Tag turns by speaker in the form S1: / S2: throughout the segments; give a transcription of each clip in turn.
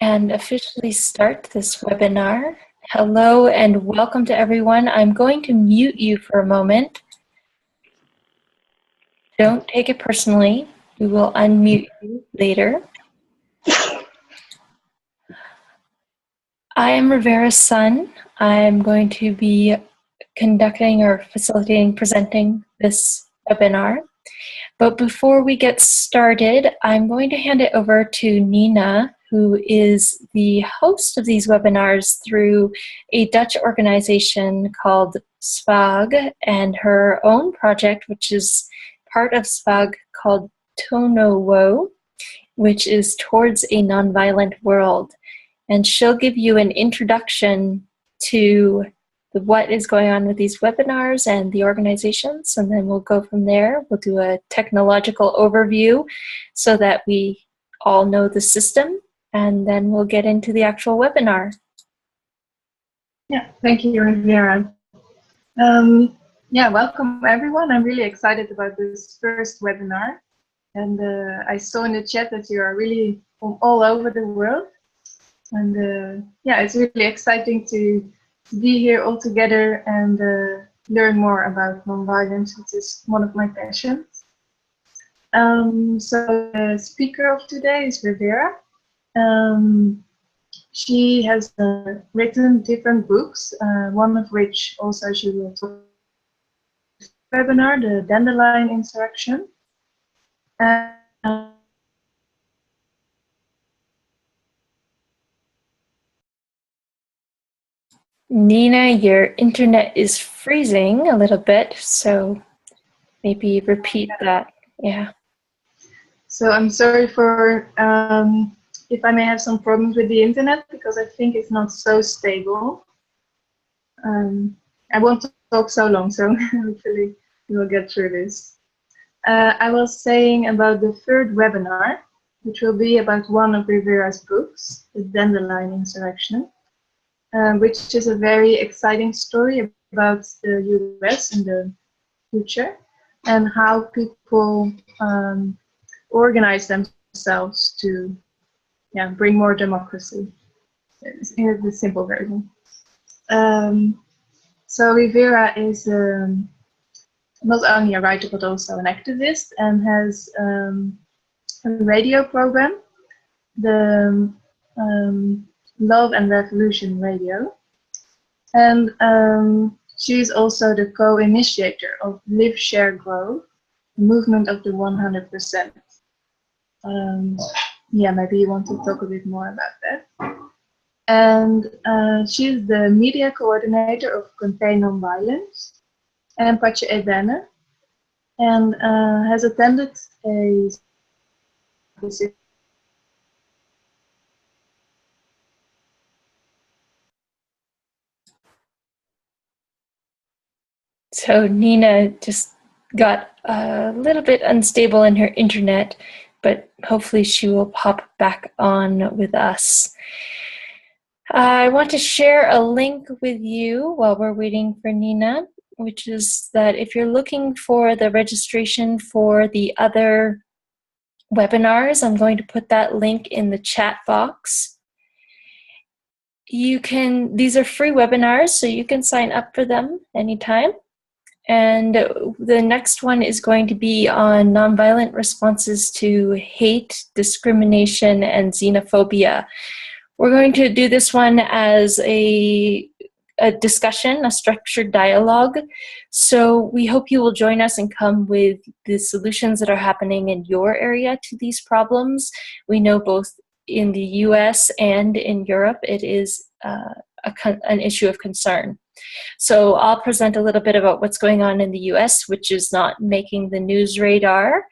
S1: and officially start this webinar. Hello and welcome to everyone. I'm going to mute you for a moment. Don't take it personally. We will unmute you later. I am Rivera's son. I'm going to be conducting or facilitating, presenting this webinar. But before we get started, I'm going to hand it over to Nina, who is the host of these webinars through a Dutch organization called SVAG and her own project, which is part of SVAG, called ToNoWo, which is Towards a Nonviolent World. And she'll give you an introduction to what is going on with these webinars and the organizations, and then we'll go from there. We'll do a technological overview so that we all know the system, and then we'll get into the actual webinar.
S2: Yeah, thank you, Rivera. Welcome everyone. I'm really excited about this first webinar, and I saw in the chat that you are really from all over the world, and it's really exciting to be here all together and learn more about nonviolence, which is one of my passions. So the speaker of today is Rivera. She has written different books, one of which also she will talk about the webinar, the Dandelion Insurrection.
S1: Nina, your internet is freezing a little bit, so maybe repeat that. Yeah.
S2: So I'm sorry for if I may have some problems with the internet, because I think it's not so stable. I won't talk so long, so hopefully we will get through this. I was saying about the third webinar, which will be about one of Rivera's books, The Dandelion Insurrection, which is a very exciting story about the US in the future and how people organize themselves to bring more democracy. In the simple version. So Rivera is not only a writer but also an activist, and has a radio program, the Love and Revolution Radio, and she's also the co-initiator of Live, Share, Grow, the movement of the 100%. Maybe you want to talk a bit more about that. And she's the media coordinator of Contain Nonviolence and Patje Ebene, and has attended a
S1: So Nina just got a little bit unstable in her internet, but hopefully she will pop back on with us. I want to share a link with you while we're waiting for Nina, which is that if you're looking for the registration for the other webinars, I'm going to put that link in the chat box. These are free webinars, so you can sign up for them anytime. And the next one is going to be on nonviolent responses to hate, discrimination, and xenophobia. We're going to do this one as a discussion, a structured dialogue. So we hope you will join us and come with the solutions that are happening in your area to these problems. We know both in the US and in Europe it is an issue of concern. So I'll present a little bit about what's going on in the US, which is not making the news radar.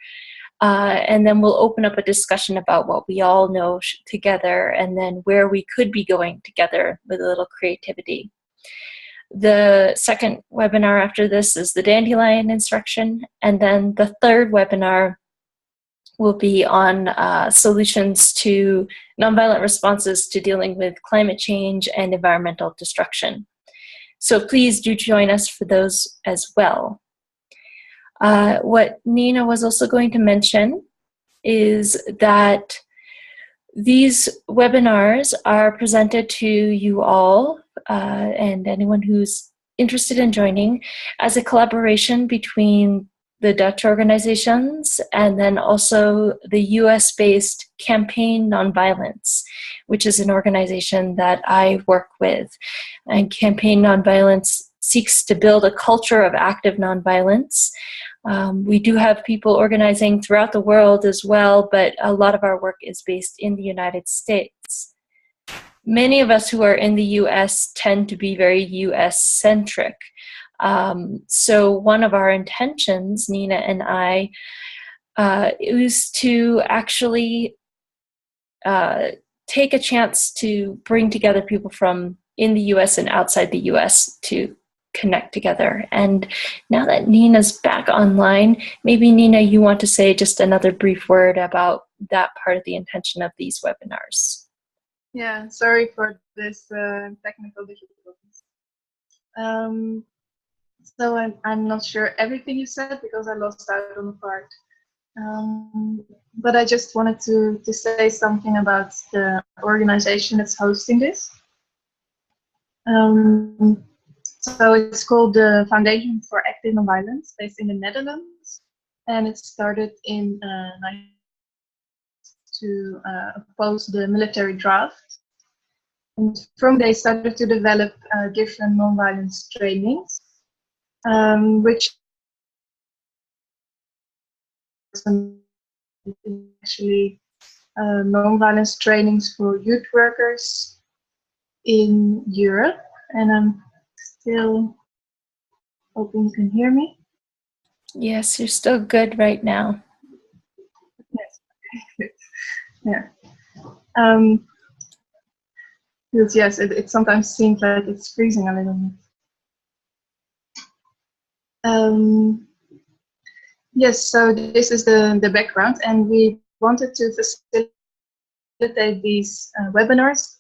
S1: And then we'll open up a discussion about what we all know together, and then where we could be going together with a little creativity. The second webinar after this is the Dandelion Insurrection, and then the third webinar will be on solutions to nonviolent responses to dealing with climate change and environmental destruction. So please do join us for those as well. What Nina was also going to mention is that These webinars are presented to you all and anyone who's interested in joining as a collaboration between the Dutch organizations and then also the US-based Campaign Nonviolence, which is an organization that I work with. And Campaign Nonviolence seeks to build a culture of active nonviolence. We do have people organizing throughout the world as well, but a lot of our work is based in the United States. Many of us who are in the US tend to be very US-centric. So one of our intentions, Nina and I, is to actually take a chance to bring together people from in the US and outside the US to connect together. And now that Nina's back online, maybe Nina, you want to say just another brief word about that part of the intention of these webinars.
S2: Yeah, sorry for this technical difficulties. So I'm not sure everything you said because I lost out on a part. But I just wanted to say something about the organization that's hosting this. So it's called the Foundation for Active Nonviolence, based in the Netherlands, and it started in to oppose the military draft. And from there, they started to develop different nonviolence trainings, which actually nonviolence trainings for youth workers in Europe. And I'm still hoping you can hear me.
S1: Yes, you're still good right now.
S2: Yes. Yeah. Yes, it sometimes seems like it's freezing a little bit. Yes, so this is the background, and we wanted to facilitate these webinars.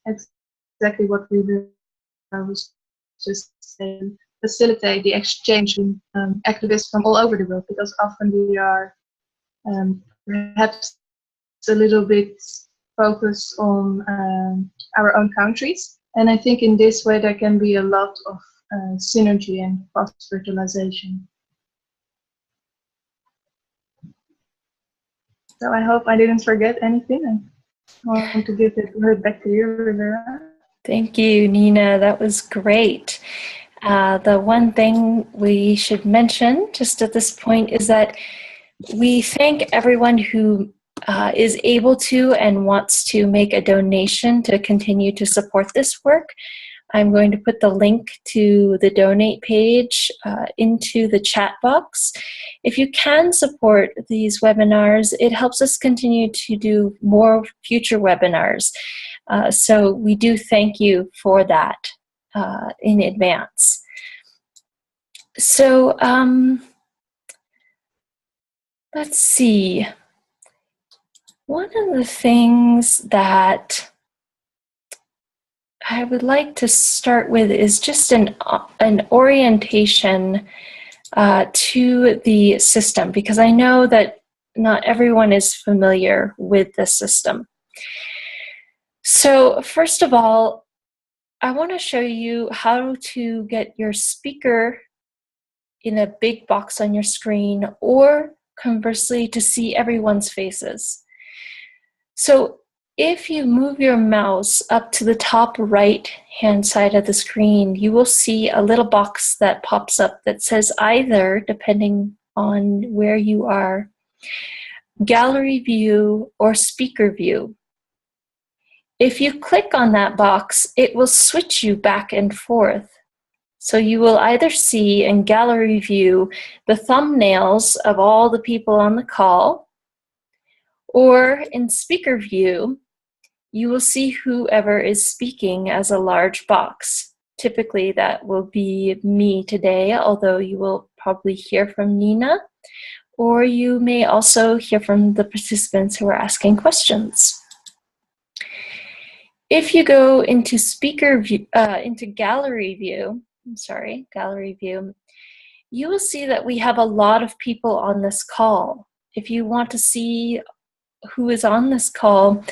S2: Exactly what we was just saying, facilitate the exchange with activists from all over the world, because often we are perhaps a little bit focused on our own countries. And I think in this way there can be a lot of synergy and cross-fertilization. So I hope I didn't forget anything. I want to give the word back to you, Rivera.
S1: Thank you, Nina. That was great. The one thing we should mention just at this point is that we thank everyone who is able to and wants to make a donation to continue to support this work. I'm going to put the link to the donate page into the chat box. If you can support these webinars, it helps us continue to do more future webinars. So we do thank you for that in advance. So let's see. One of the things that I would like to start with is just an orientation to the system, because I know that not everyone is familiar with the system. So first of all, I want to show you how to get your speaker in a big box on your screen, or conversely to see everyone's faces. So if you move your mouse up to the top right hand side of the screen, you will see a little box that pops up that says either, depending on where you are, Gallery View or Speaker View. If you click on that box, it will switch you back and forth. So you will either see in Gallery View the thumbnails of all the people on the call, or in Speaker View, you will see whoever is speaking as a large box. Typically that will be me today, although you will probably hear from Nina, or you may also hear from the participants who are asking questions. If you go into Gallery View, you will see that we have a lot of people on this call. If you want to see who is on this call,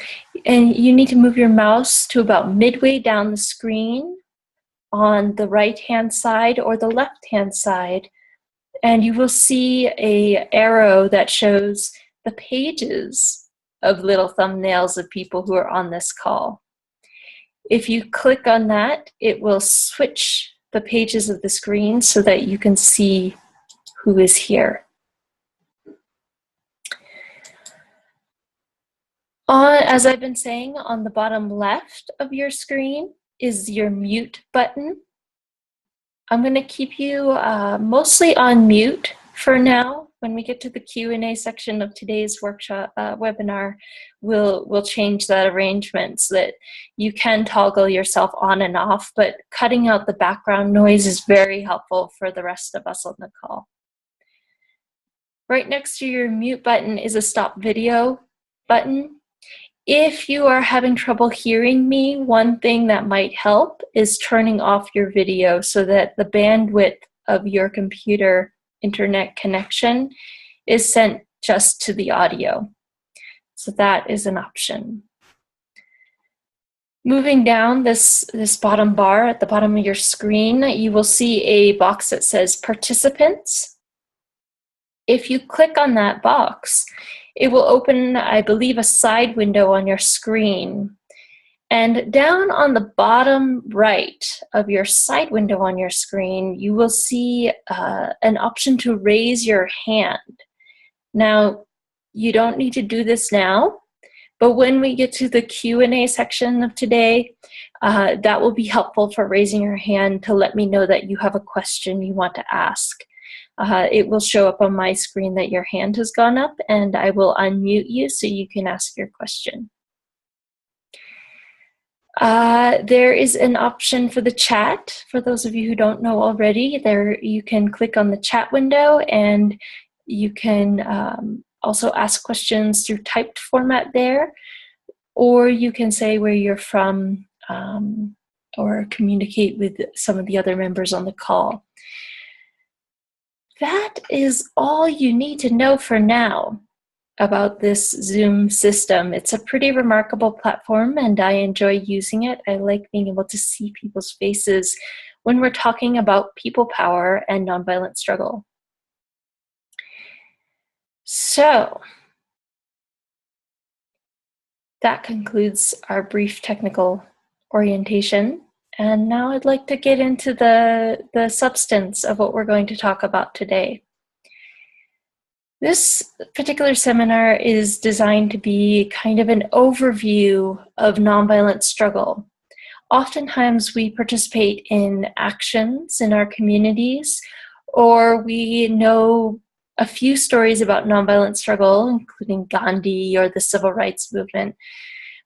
S1: and you need to move your mouse to about midway down the screen on the right-hand side or the left-hand side, and you will see an arrow that shows the pages of little thumbnails of people who are on this call. If you click on that, it will switch the pages of the screen so that you can see who is here. As I've been saying, on the bottom left of your screen is your mute button. I'm going to keep you mostly on mute for now. When we get to the Q&A section of today's workshop webinar, we'll change that arrangement so that you can toggle yourself on and off, but cutting out the background noise is very helpful for the rest of us on the call. Right next to your mute button is a stop video button. If you are having trouble hearing me, one thing that might help is turning off your video so that the bandwidth of your computer internet connection is sent just to the audio. So that is an option. Moving down this bottom bar at the bottom of your screen, you will see a box that says Participants. If you click on that box, it will open, I believe, a side window on your screen. And down on the bottom right of your side window on your screen, you will see an option to raise your hand. Now, you don't need to do this now, but when we get to the Q&A section of today, that will be helpful for raising your hand to let me know that you have a question you want to ask. It will show up on my screen that your hand has gone up, and I will unmute you so you can ask your question. There is an option for the chat. For those of you who don't know already, there you can click on the chat window, and you can also ask questions through typed format there, or you can say where you're from or communicate with some of the other members on the call. That is all you need to know for now about this Zoom system. It's a pretty remarkable platform, and I enjoy using it. I like being able to see people's faces when we're talking about people power and nonviolent struggle. So that concludes our brief technical orientation. And now I'd like to get into the substance of what we're going to talk about today. This particular seminar is designed to be kind of an overview of nonviolent struggle. Oftentimes we participate in actions in our communities, or we know a few stories about nonviolent struggle, including Gandhi or the civil rights movement.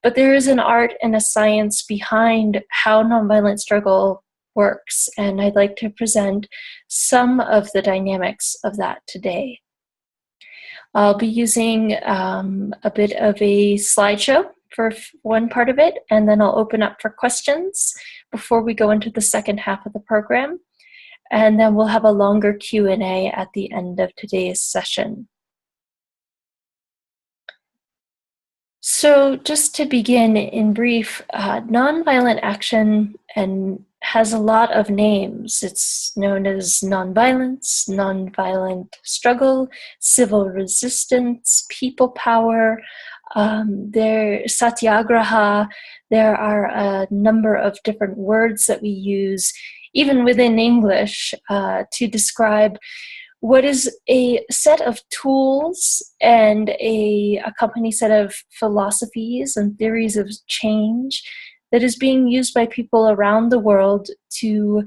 S1: But there is an art and a science behind how nonviolent struggle works, and I'd like to present some of the dynamics of that today. I'll be using a bit of a slideshow for one part of it, and then I'll open up for questions before we go into the second half of the program. And then we'll have a longer Q&A at the end of today's session. So just to begin in brief, nonviolent action has a lot of names. It's known as nonviolence, nonviolent struggle, civil resistance, people power, Satyagraha. There are a number of different words that we use, even within English, to describe what is a set of tools and a accompanying set of philosophies and theories of change that is being used by people around the world to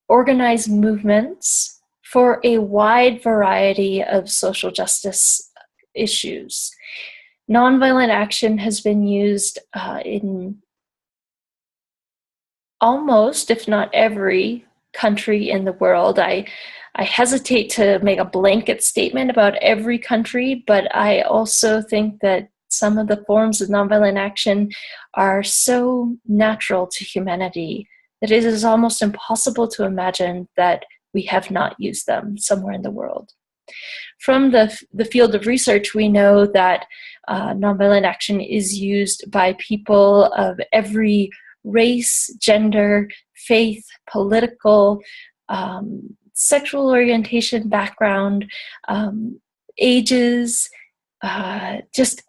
S1: organize movements for a wide variety of social justice issues. Nonviolent action has been used in almost, if not every, country in the world. I hesitate to make a blanket statement about every country, but I also think that some of the forms of nonviolent action are so natural to humanity that it is almost impossible to imagine that we have not used them somewhere in the world. From the field of research, we know that nonviolent action is used by people of every race, gender, faith, political, sexual orientation, background, ages, just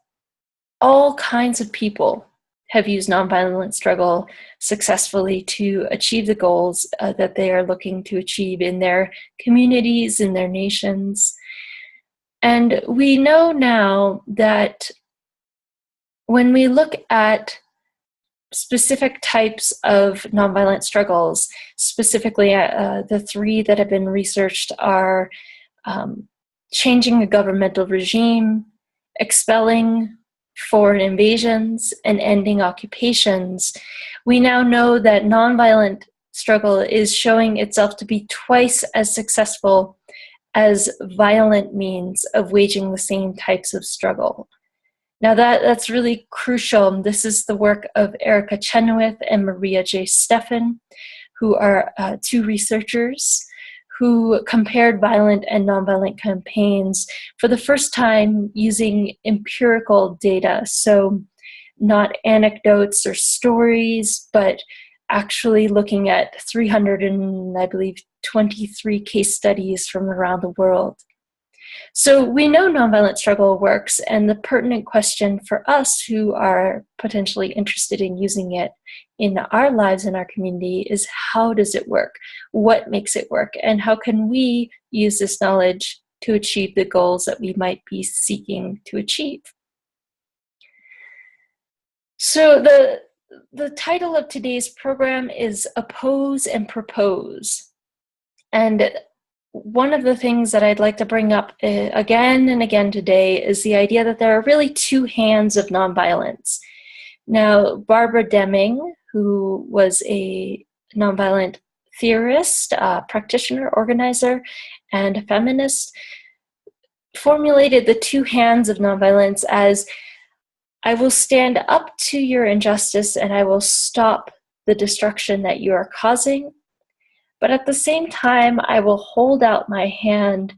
S1: all kinds of people have used nonviolent struggle successfully to achieve the goals that they are looking to achieve in their communities, in their nations. And we know now that when we look at specific types of nonviolent struggles, specifically the three that have been researched are changing a governmental regime, expelling foreign invasions, and ending occupations, we now know that nonviolent struggle is showing itself to be twice as successful as violent means of waging the same types of struggle. Now that's really crucial. This is the work of Erica Chenoweth and Maria J. Stephan, who are two researchers who compared violent and nonviolent campaigns for the first time using empirical data. So not anecdotes or stories, but actually looking at 323 case studies from around the world. So we know nonviolent struggle works, and the pertinent question for us who are potentially interested in using it in our lives in our community is, how does it work? What makes it work? And how can we use this knowledge to achieve the goals that we might be seeking to achieve? So the title of today's program is Oppose and Propose. And one of the things that I'd like to bring up again and again today is the idea that there are really two hands of nonviolence. Now, Barbara Deming, who was a nonviolent theorist, practitioner, organizer, and a feminist, formulated the two hands of nonviolence as, I will stand up to your injustice and I will stop the destruction that you are causing. But at the same time, I will hold out my hand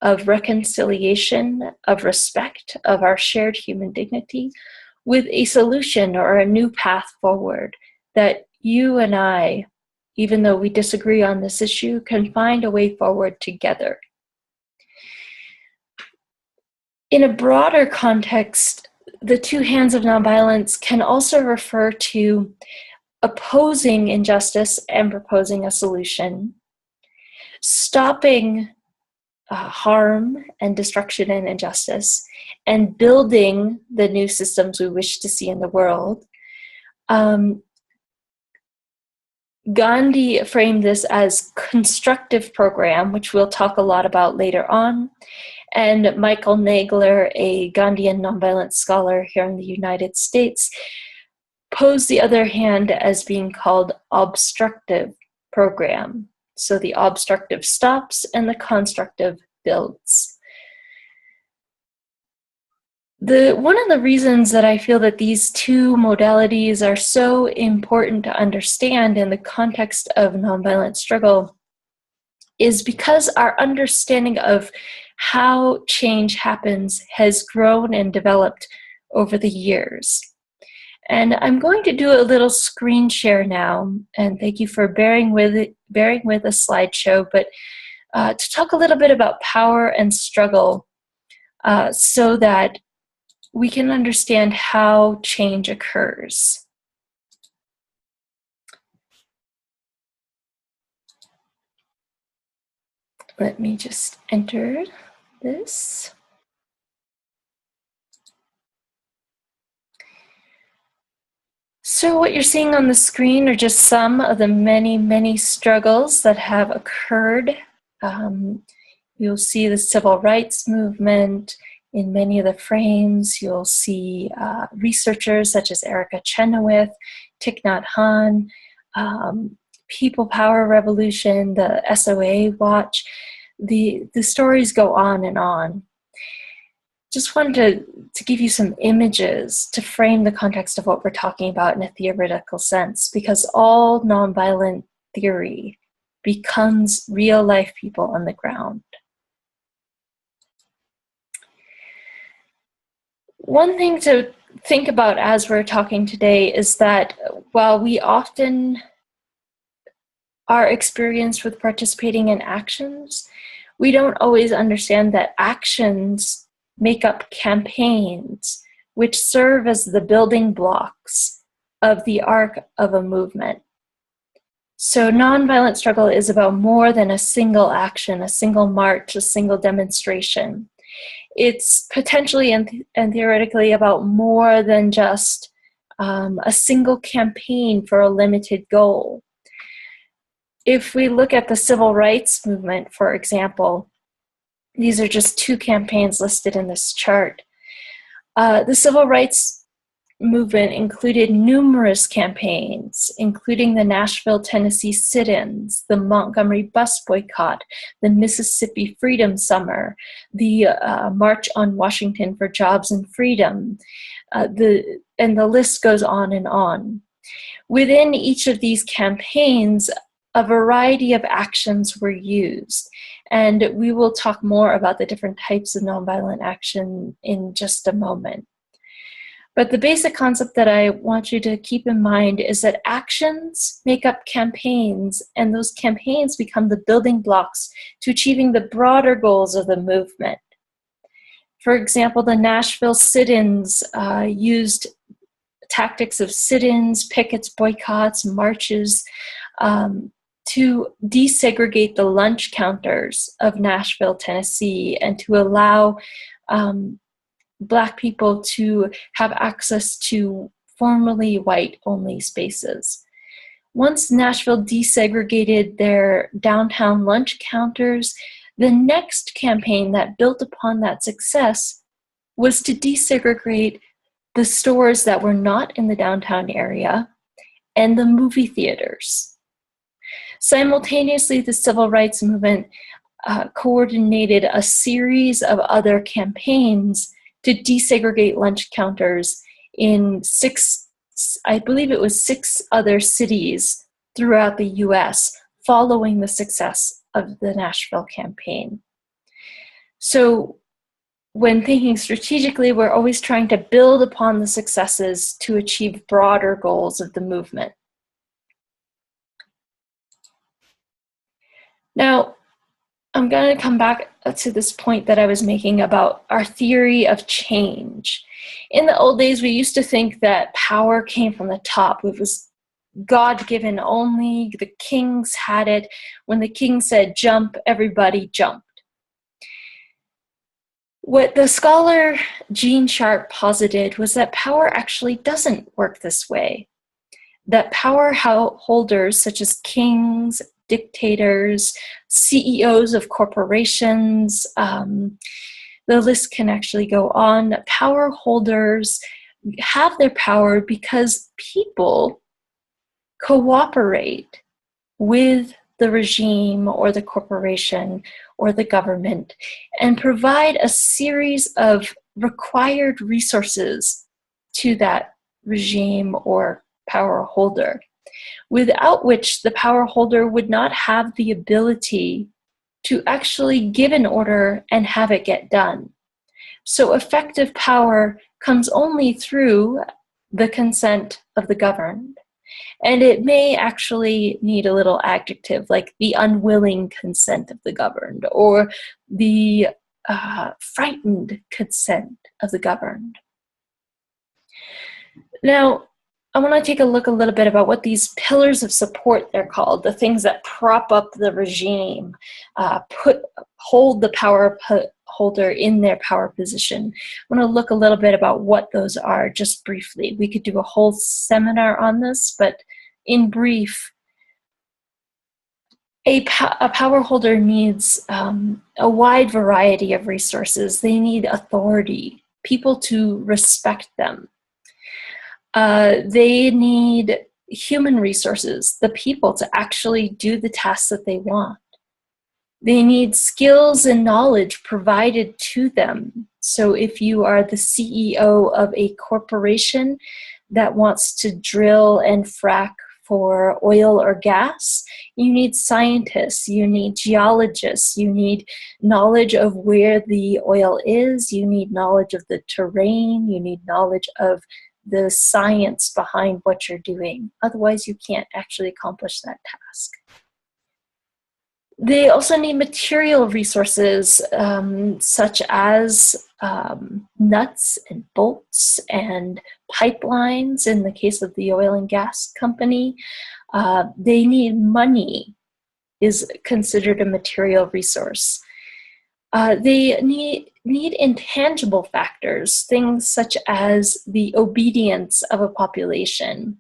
S1: of reconciliation, of respect, of our shared human dignity, with a solution or a new path forward that you and I, even though we disagree on this issue, can find a way forward together. In a broader context, the two hands of nonviolence can also refer to opposing injustice and proposing a solution, stopping harm and destruction and injustice, and building the new systems we wish to see in the world. Gandhi framed this as constructive program, which we'll talk a lot about later on. And Michael Nagler, a Gandhian nonviolence scholar here in the United States, posed the other hand as being called obstructive program. So the obstructive stops and the constructive builds. One of the reasons that I feel that these two modalities are so important to understand in the context of nonviolent struggle is because our understanding of how change happens has grown and developed over the years. And I'm going to do a little screen share now, and thank you for bearing with a slideshow, but to talk a little bit about power and struggle so that we can understand how change occurs. Let me just enter this. So what you're seeing on the screen are just some of the many, many struggles that have occurred. You'll see the civil rights movement in many of the frames. You'll see researchers such as Erica Chenoweth, Thich Nhat Hanh, People Power Revolution, the SOA Watch. The stories go on and on. Just wanted to give you some images to frame the context of what we're talking about in a theoretical sense, because all nonviolent theory becomes real life people on the ground. One thing to think about as we're talking today is that while we often are experienced with participating in actions, we don't always understand that actions make up campaigns, which serve as the building blocks of the arc of a movement. So nonviolent struggle is about more than a single action, a single march, a single demonstration. It's potentially and theoretically about more than just a single campaign for a limited goal. If we look at the civil rights movement, for example, these are just two campaigns listed in this chart. The civil rights movement included numerous campaigns, including the Nashville, Tennessee sit-ins, the Montgomery bus boycott, the Mississippi Freedom Summer, the March on Washington for Jobs and Freedom, and the list goes on and on. Within each of these campaigns, a variety of actions were used, and we will talk more about the different types of nonviolent action in just a moment. But the basic concept that I want you to keep in mind is that actions make up campaigns, and those campaigns become the building blocks to achieving the broader goals of the movement. For example, the Nashville sit-ins used tactics of sit-ins, pickets, boycotts, marches to desegregate the lunch counters of Nashville, Tennessee, and to allow Black people to have access to formerly white-only spaces. Once Nashville desegregated their downtown lunch counters, the next campaign that built upon that success was to desegregate the stores that were not in the downtown area and the movie theaters. Simultaneously, the civil rights movement coordinated a series of other campaigns to desegregate lunch counters in six other cities throughout the US following the success of the Nashville campaign. So when thinking strategically, we're always trying to build upon the successes to achieve broader goals of the movement. Now, I'm going to come back to this point that I was making about our theory of change. In the old days, we used to think that power came from the top. It was God-given only. The kings had it. When the king said jump, everybody jumped. What the scholar Gene Sharp posited was that power actually doesn't work this way. That power holders such as kings, dictators, CEOs of corporations, the list can actually go on. Power holders have their power because people cooperate with the regime or the corporation or the government and provide a series of required resources to that regime or power holder, without which the power holder would not have the ability to actually give an order and have it get done. So effective power comes only through the consent of the governed. And it may actually need a little adjective like the unwilling consent of the governed or the frightened consent of the governed. Now, I want to take a look a little bit about what these pillars of support they're called, the things that prop up the regime, hold the power holder in their power position. I want to look a little bit about what those are just briefly. We could do a whole seminar on this, but in brief, a power holder needs a wide variety of resources. They need authority, people to respect them. They need human resources, the people to actually do the tasks that they want. They need skills and knowledge provided to them. So if you are the CEO of a corporation that wants to drill and frack for oil or gas, you need scientists, you need geologists, you need knowledge of where the oil is, you need knowledge of the terrain, you need knowledge of the science behind what you're doing. Otherwise, you can't actually accomplish that task. They also need material resources such as nuts and bolts and pipelines in the case of the oil and gas company. They need money, is considered a material resource. They need intangible factors, things such as the obedience of a population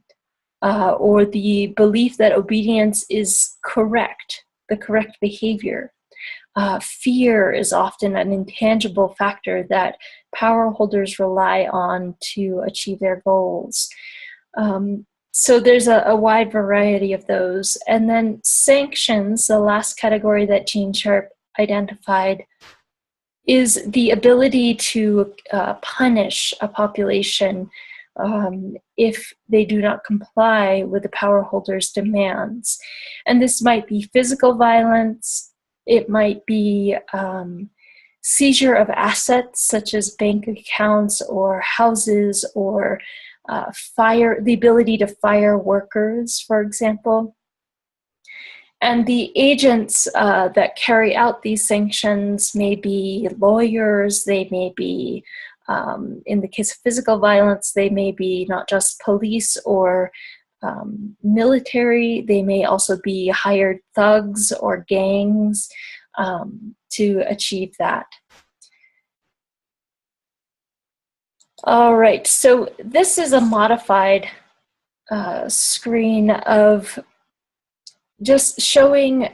S1: or the belief that obedience is correct, the correct behavior. Fear is often an intangible factor that power holders rely on to achieve their goals. So there's a wide variety of those. And then sanctions, the last category that Gene Sharp identified, is the ability to punish a population if they do not comply with the power holder's demands. And this might be physical violence, it might be seizure of assets such as bank accounts or houses, or the ability to fire workers, for example. And the agents that carry out these sanctions may be lawyers, they may be, in the case of physical violence, they may be not just police or military, they may also be hired thugs or gangs to achieve that. All right, so this is a modified screen of just showing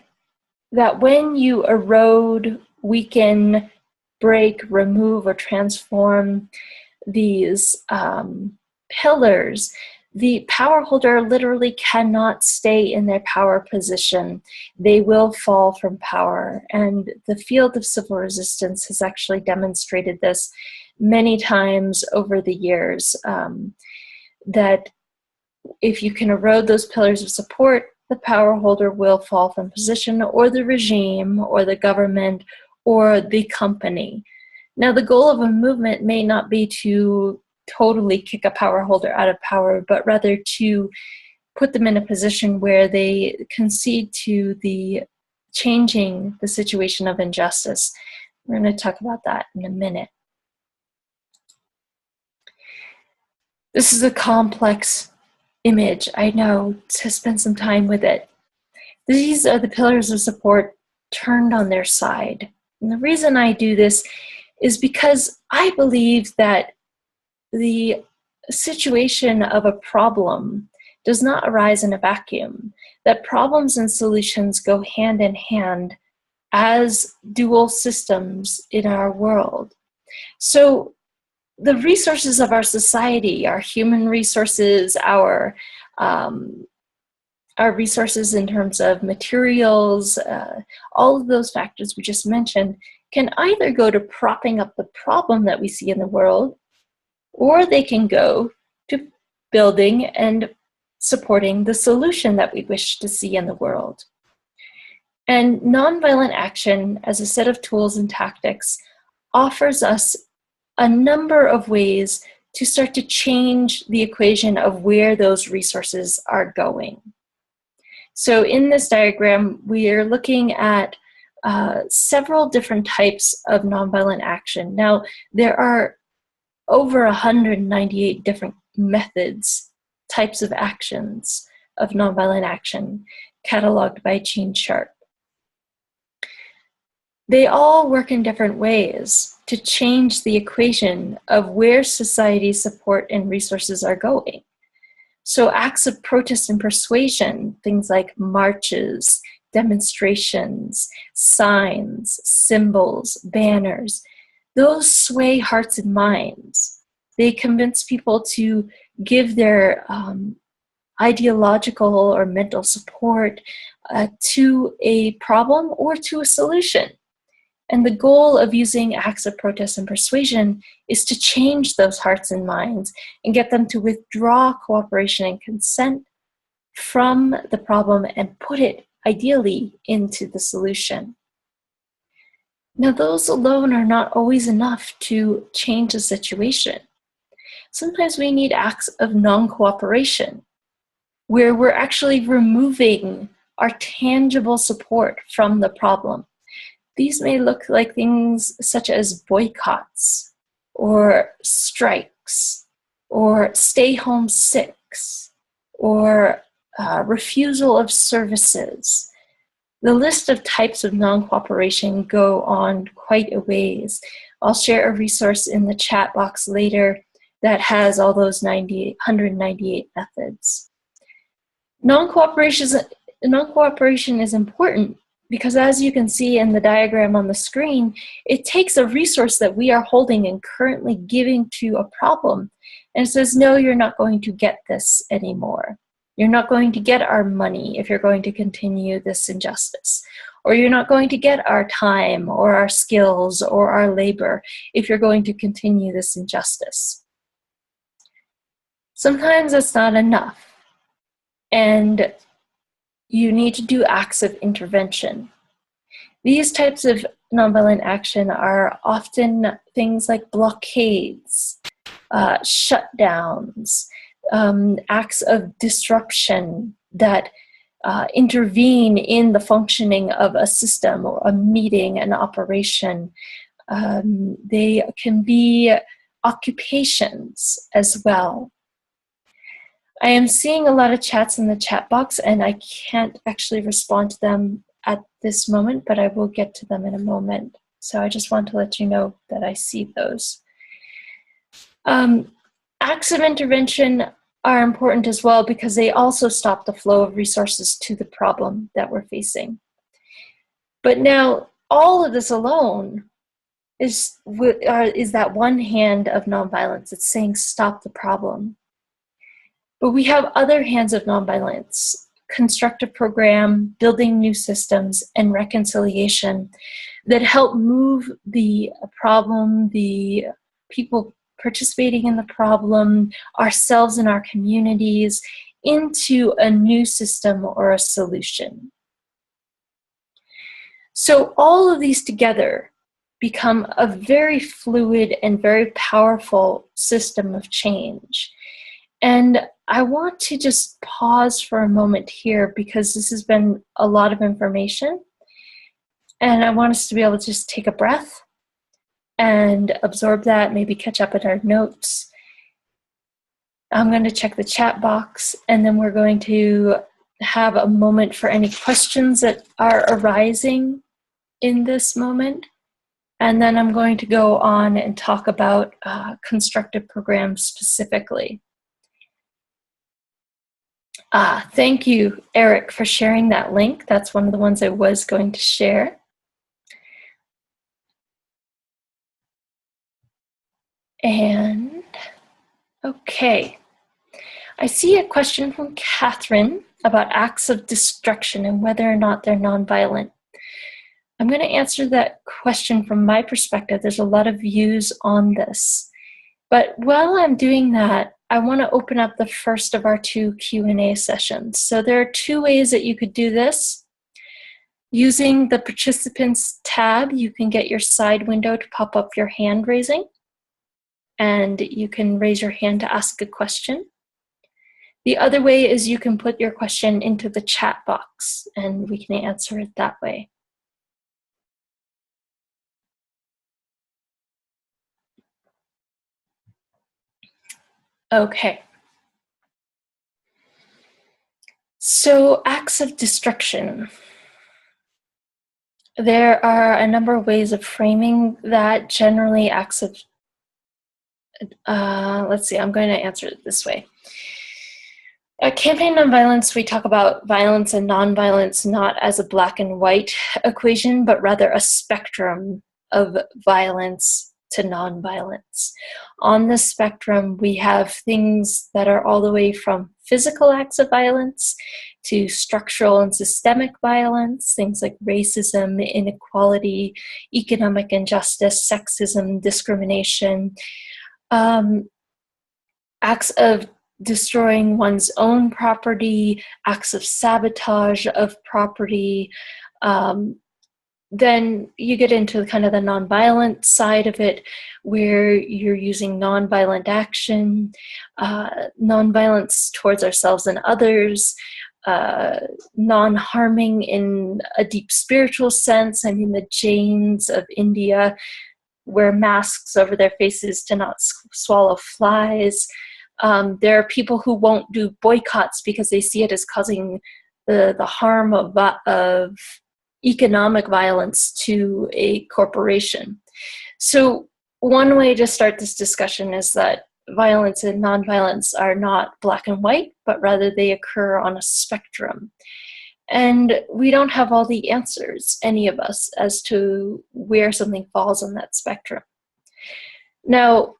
S1: that when you erode, weaken, break, remove, or transform these pillars, the power holder literally cannot stay in their power position. They will fall from power. And the field of civil resistance has actually demonstrated this many times over the years, that if you can erode those pillars of support, the power holder will fall from position, or the regime, or the government, or the company. Now, the goal of a movement may not be to totally kick a power holder out of power, but rather to put them in a position where they concede to the changing the situation of injustice. We're going to talk about that in a minute. This is a complex image, I know, to spend some time with it. These are the pillars of support turned on their side. And the reason I do this is because I believe that the situation of a problem does not arise in a vacuum, that problems and solutions go hand in hand as dual systems in our world. So the resources of our society, our human resources, our resources in terms of materials, all of those factors we just mentioned, can either go to propping up the problem that we see in the world, or they can go to building and supporting the solution that we wish to see in the world. And nonviolent action, as a set of tools and tactics, offers us a number of ways to start to change the equation of where those resources are going. So in this diagram, we are looking at several different types of nonviolent action. Now, there are over 198 different methods, types of actions of nonviolent action, cataloged by Gene Sharp. They all work in different ways to change the equation of where society's support and resources are going. So acts of protest and persuasion, things like marches, demonstrations, signs, symbols, banners, those sway hearts and minds. They convince people to give their ideological or mental support to a problem or to a solution. And the goal of using acts of protest and persuasion is to change those hearts and minds and get them to withdraw cooperation and consent from the problem and put it ideally into the solution. Now, those alone are not always enough to change the situation. Sometimes we need acts of non-cooperation, where we're actually removing our tangible support from the problem. These may look like things such as boycotts, or strikes, or stay home sicks, or refusal of services. The list of types of non-cooperation go on quite a ways. I'll share a resource in the chat box later that has all those 198 methods. Non-cooperation is important because, as you can see in the diagram on the screen, it takes a resource that we are holding and currently giving to a problem, and it says, no, you're not going to get this anymore. You're not going to get our money if you're going to continue this injustice. Or you're not going to get our time or our skills or our labor if you're going to continue this injustice. Sometimes that's not enough. And you need to do acts of intervention. These types of nonviolent action are often things like blockades, shutdowns, acts of disruption that intervene in the functioning of a system or a meeting, an operation. They can be occupations as well. I am seeing a lot of chats in the chat box, and I can't actually respond to them at this moment, but I will get to them in a moment. So I just want to let you know that I see those. Acts of intervention are important as well because they also stop the flow of resources to the problem that we're facing. But now, all of this alone is that one hand of nonviolence. It's saying stop the problem. But we have other hands of nonviolence: constructive program, building new systems, and reconciliation that help move the problem, the people participating in the problem, ourselves and our communities, into a new system or a solution. So all of these together become a very fluid and very powerful system of change. And I want to just pause for a moment here because this has been a lot of information. And I want us to be able to just take a breath and absorb that, maybe catch up at our notes. I'm going to check the chat box, and then we're going to have a moment for any questions that are arising in this moment. And then I'm going to go on and talk about constructive programs specifically. Thank you, Eric, for sharing that link. That's one of the ones I was going to share. And, okay. I see a question from Catherine about acts of destruction and whether or not they're nonviolent. I'm going to answer that question from my perspective. There's a lot of views on this. But while I'm doing that, I want to open up the first of our two Q&A sessions. So there are two ways that you could do this. Using the participants tab, you can get your side window to pop up your hand raising, and you can raise your hand to ask a question. The other way is you can put your question into the chat box, and we can answer it that way. Okay. So, acts of destruction. There are a number of ways of framing that. Generally, acts of, let's see, I'm going to answer it this way. At Campaign Nonviolence, we talk about violence and nonviolence not as a black and white equation, but rather a spectrum of violence to nonviolence. On the spectrum, we have things that are all the way from physical acts of violence to structural and systemic violence, things like racism, inequality, economic injustice, sexism, discrimination, acts of destroying one's own property, acts of sabotage of property. Then you get into kind of the nonviolent side of it, where you're using nonviolent action, nonviolence towards ourselves and others, non-harming in a deep spiritual sense. I mean, the Jains of India wear masks over their faces to not swallow flies. There are people who won't do boycotts because they see it as causing the harm of economic violence to a corporation. So one way to start this discussion is that violence and nonviolence are not black and white, but rather they occur on a spectrum. And we don't have all the answers, any of us, as to where something falls on that spectrum. Now,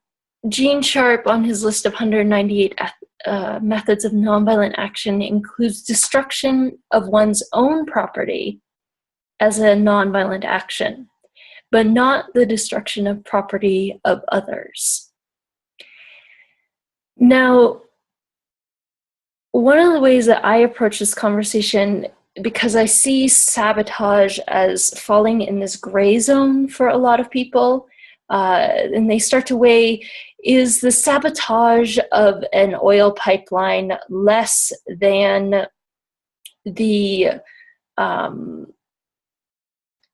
S1: Gene Sharp, on his list of 198 methods of nonviolent action, includes destruction of one's own property as a nonviolent action, but not the destruction of property of others. Now, one of the ways that I approach this conversation, because I see sabotage as falling in this gray zone for a lot of people, and they start to weigh, is the sabotage of an oil pipeline less than the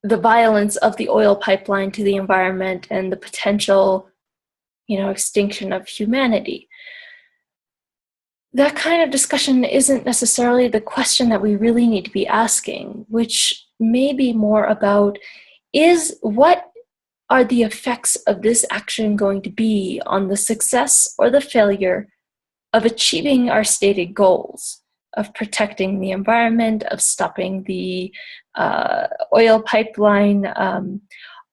S1: violence of the oil pipeline to the environment and the potential, extinction of humanity? That kind of discussion isn't necessarily the question that we really need to be asking, which may be more about what are the effects of this action going to be on the success or the failure of achieving our stated goals, of protecting the environment, of stopping the oil pipeline,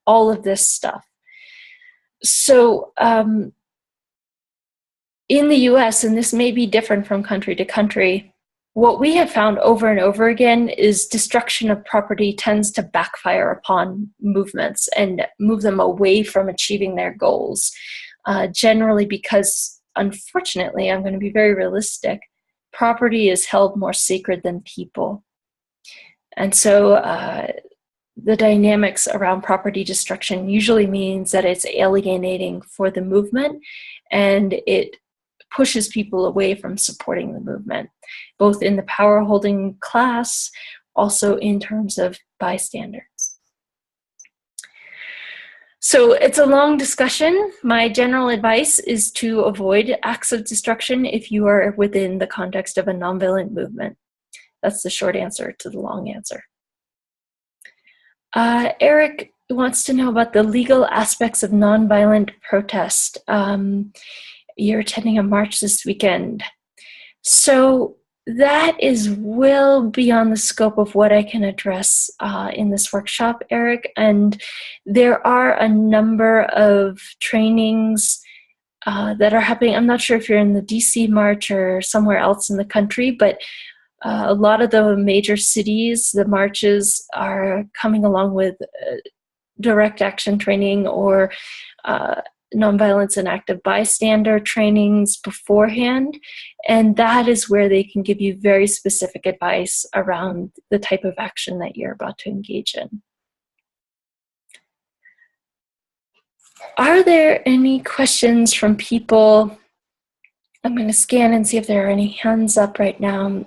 S1: all of this stuff. So in the US, and this may be different from country to country, what we have found over and over again is destruction of property tends to backfire upon movements and move them away from achieving their goals. Generally because, unfortunately, I'm going to be very realistic, property is held more sacred than people. And so the dynamics around property destruction usually means that it's alienating for the movement, and it pushes people away from supporting the movement, both in the power-holding class, also in terms of bystanders. So it's a long discussion. My general advice is to avoid acts of destruction if you are within the context of a nonviolent movement. That's the short answer to the long answer. Eric wants to know about the legal aspects of nonviolent protest. You're attending a march this weekend. So that is well beyond the scope of what I can address in this workshop, Eric. And there are a number of trainings that are happening. I'm not sure if you're in the DC March or somewhere else in the country, but a lot of the major cities, the marches are coming along with direct action training or nonviolence and active bystander trainings beforehand. And that is where they can give you very specific advice around the type of action that you're about to engage in. Are there any questions from people? I'm going to scan and see if there are any hands up right now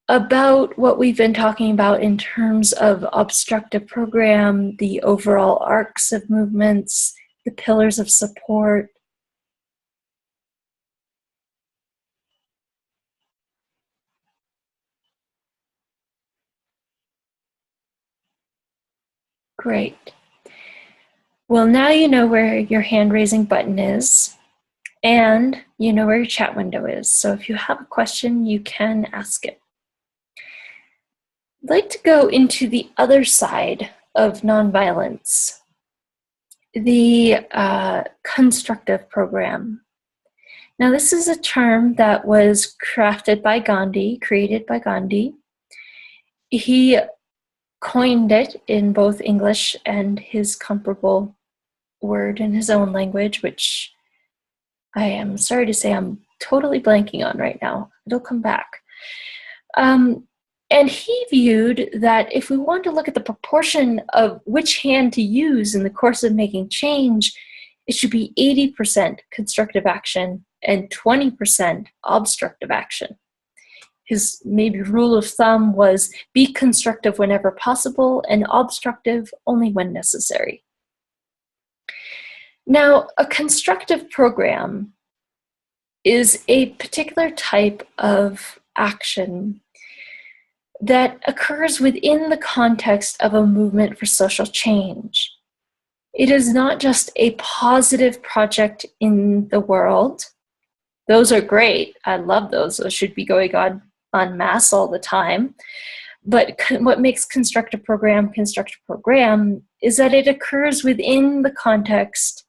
S1: about what we've been talking about in terms of obstructive program, the overall arcs of movements, the pillars of support. Great. Well, now you know where your hand raising button is, and you know where your chat window is. So if you have a question, you can ask it. I'd like to go into the other side of nonviolence, the constructive program. Now, this is a term that was crafted by Gandhi, created by Gandhi. He coined it in both English and his comparable word in his own language, which I am sorry to say I'm totally blanking on right now. It'll come back. And he viewed that if we want to look at the proportion of which hand to use in the course of making change, it should be 80% constructive action and 20% obstructive action. His maybe rule of thumb was be constructive whenever possible and obstructive only when necessary. Now, a constructive program is a particular type of action that occurs within the context of a movement for social change. It is not just a positive project in the world. Those are great. I love those. Those should be going on en masse all the time. But what makes constructive program is that it occurs within the context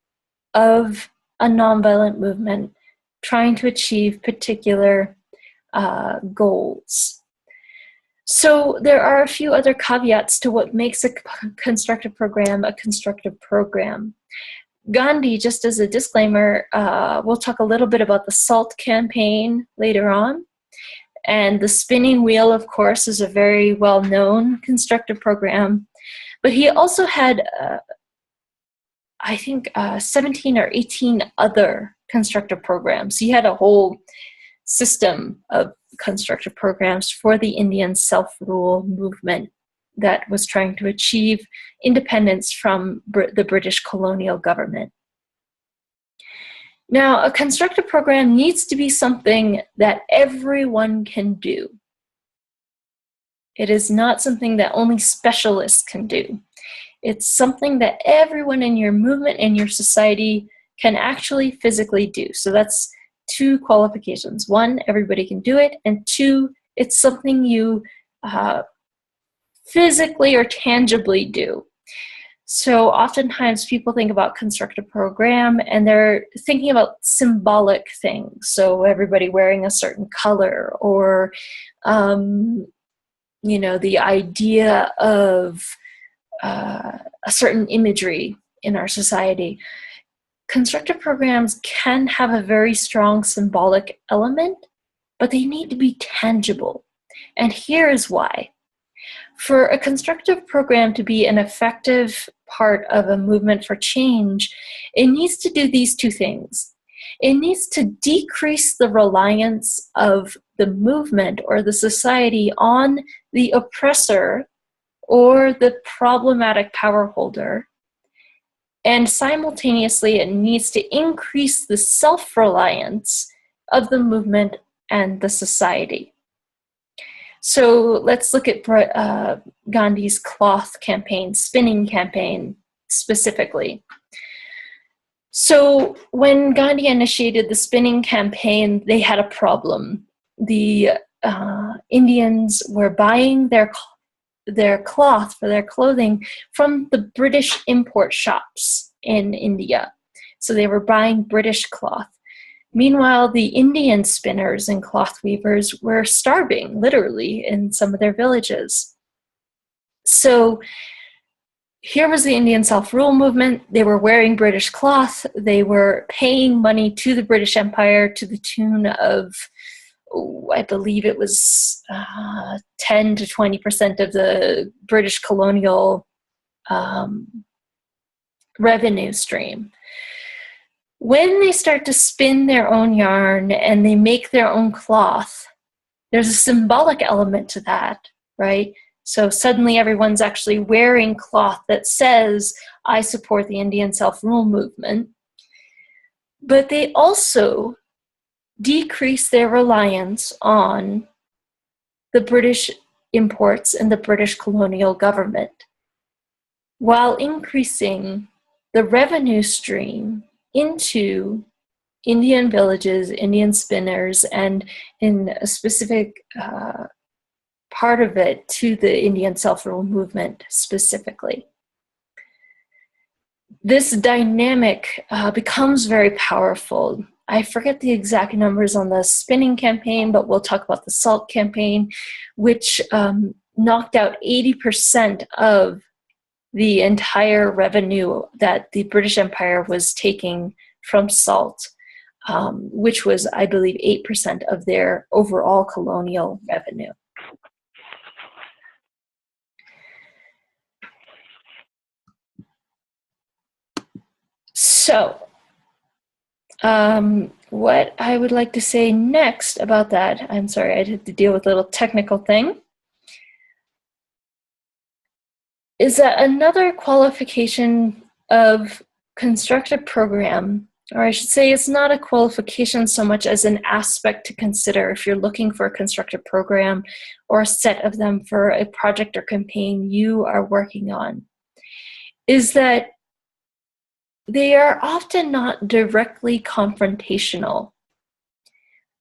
S1: of a nonviolent movement trying to achieve particular goals. So there are a few other caveats to what makes a constructive program a constructive program. Condi, just as a disclaimer, we'll talk a little bit about the SALT campaign later on. And the spinning wheel, of course, is a very well-known constructive program. But he also had, I think, 17 or 18 other constructive programs. He had a whole system of constructive programs for the Indian self-rule movement that was trying to achieve independence from the British colonial government. Now, a constructive program needs to be something that everyone can do. It is not something that only specialists can do. It's something that everyone in your movement and your society can actually physically do. So that's two qualifications. One, everybody can do it. And two, it's something you physically or tangibly do. So oftentimes people think about constructive program and they're thinking about symbolic things. So everybody wearing a certain color or, the idea of a certain imagery in our society. Constructive programs can have a very strong symbolic element, but they need to be tangible. And here is why. For a constructive program to be an effective part of a movement for change, it needs to do these two things. It needs to decrease the reliance of the movement or the society on the oppressor or the problematic power holder. And simultaneously, it needs to increase the self-reliance of the movement and the society. So let's look at Gandhi's cloth campaign, spinning campaign specifically. So when Condi initiated the spinning campaign, they had a problem. The Indians were buying their cloth for their clothing from the British import shops in India. So they were buying British cloth. Meanwhile, the Indian spinners and cloth weavers were starving, literally, in some of their villages. So here was the Indian self-rule movement. They were wearing British cloth. They were paying money to the British Empire to the tune of, I believe it was 10 to 20% of the British colonial revenue stream. When they start to spin their own yarn and they make their own cloth, there's a symbolic element to that, right? So suddenly everyone's actually wearing cloth that says, I support the Indian self-rule movement. But they also decrease their reliance on the British imports and the British colonial government, while increasing the revenue stream into Indian villages, Indian spinners, and in a specific part of it to the Indian self-rule movement specifically. This dynamic becomes very powerful. I forget the exact numbers on the spinning campaign, but we'll talk about the SALT campaign, which knocked out 80% of the entire revenue that the British Empire was taking from salt. which was, I believe, 8% of their overall colonial revenue. So, what I would like to say next about that, I'm sorry, I had to deal with a little technical thing, is that another qualification of constructive program, or I should say it's not a qualification so much as an aspect to consider if you're looking for a constructive program or a set of them for a project or campaign you are working on, is that they are often not directly confrontational.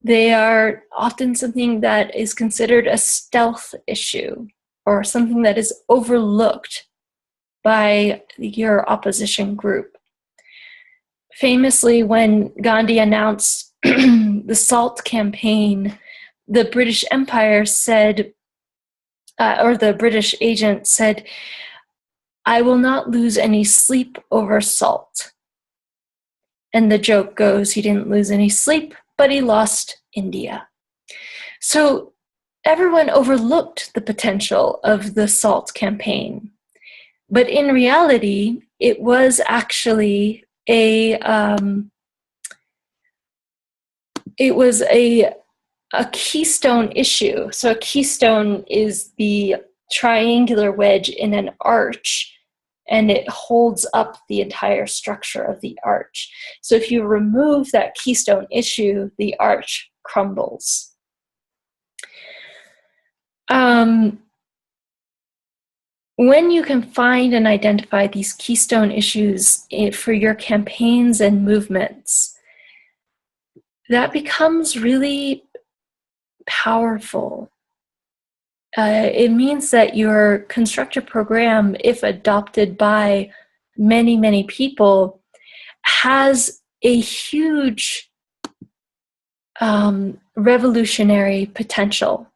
S1: They are often something that is considered a stealth issue or something that is overlooked by your opposition group. Famously, when Gandhi announced the SALT campaign, the British Empire said, or the British agent said, "I will not lose any sleep over SALT." And the joke goes, he didn't lose any sleep, but he lost India. So everyone overlooked the potential of the SALT campaign. But in reality, it was actually a keystone issue. So a keystone is the triangular wedge in an arch, and it holds up the entire structure of the arch. So if you remove that keystone issue, the arch crumbles. When you can find and identify these keystone issues for your campaigns and movements, that becomes really powerful. It means that your constructive program, if adopted by many, many people, has a huge revolutionary potential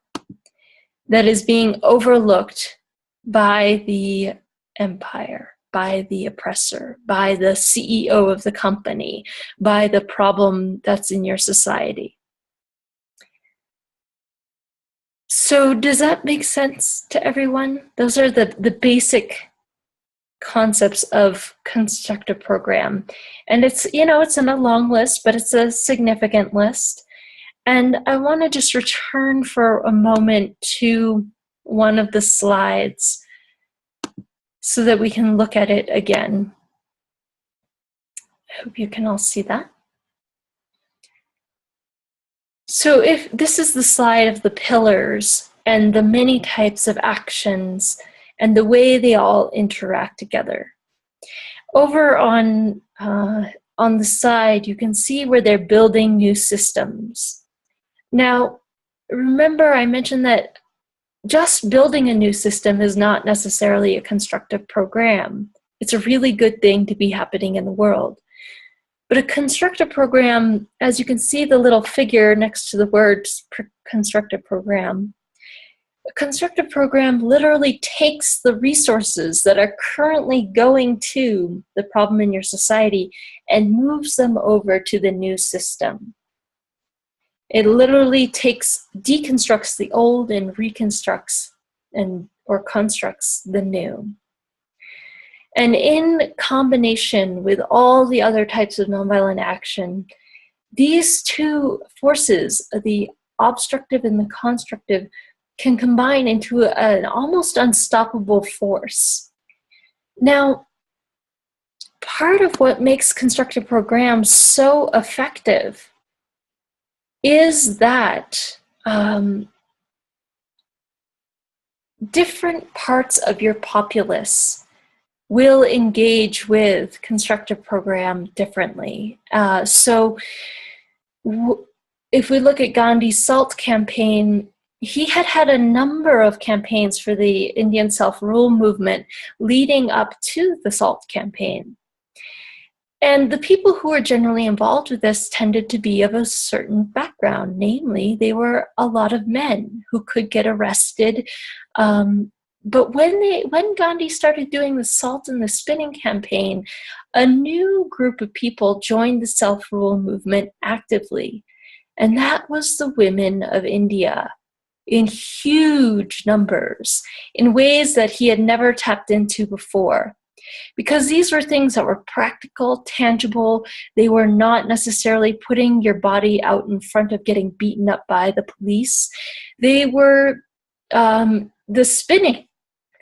S1: that is being overlooked by the empire, by the oppressor, by the CEO of the company, by the problem that's in your society. So does that make sense to everyone? Those are the basic concepts of constructive program. And it's, it's in a long list, but it's a significant list. And I want to just return for a moment to one of the slides so that we can look at it again. I hope you can all see that. So if this is the slide of the pillars and the many types of actions and the way they all interact together. Over on the side, you can see where they're building new systems. Now, remember I mentioned that just building a new system is not necessarily a constructive program. It's a really good thing to be happening in the world. But a constructive program, as you can see the little figure next to the words constructive program, a constructive program literally takes the resources that are currently going to the problem in your society and moves them over to the new system. It literally deconstructs the old and reconstructs or constructs the new. And in combination with all the other types of nonviolent action, these two forces, the obstructive and the constructive, can combine into an almost unstoppable force. Now, part of what makes constructive programs so effective is that different parts of your populace will engage with constructive program differently. So if we look at Gandhi's SALT campaign, he had a number of campaigns for the Indian self-rule movement leading up to the SALT campaign. And the people who were generally involved with this tended to be of a certain background. Namely, they were a lot of men who could get arrested But when Gandhi started doing the salt and the spinning campaign, a new group of people joined the self-rule movement actively, and that was the women of India, in huge numbers, in ways that he had never tapped into before. Because these were things that were practical, tangible. They were not necessarily putting your body out in front of getting beaten up by the police. They were the spinning.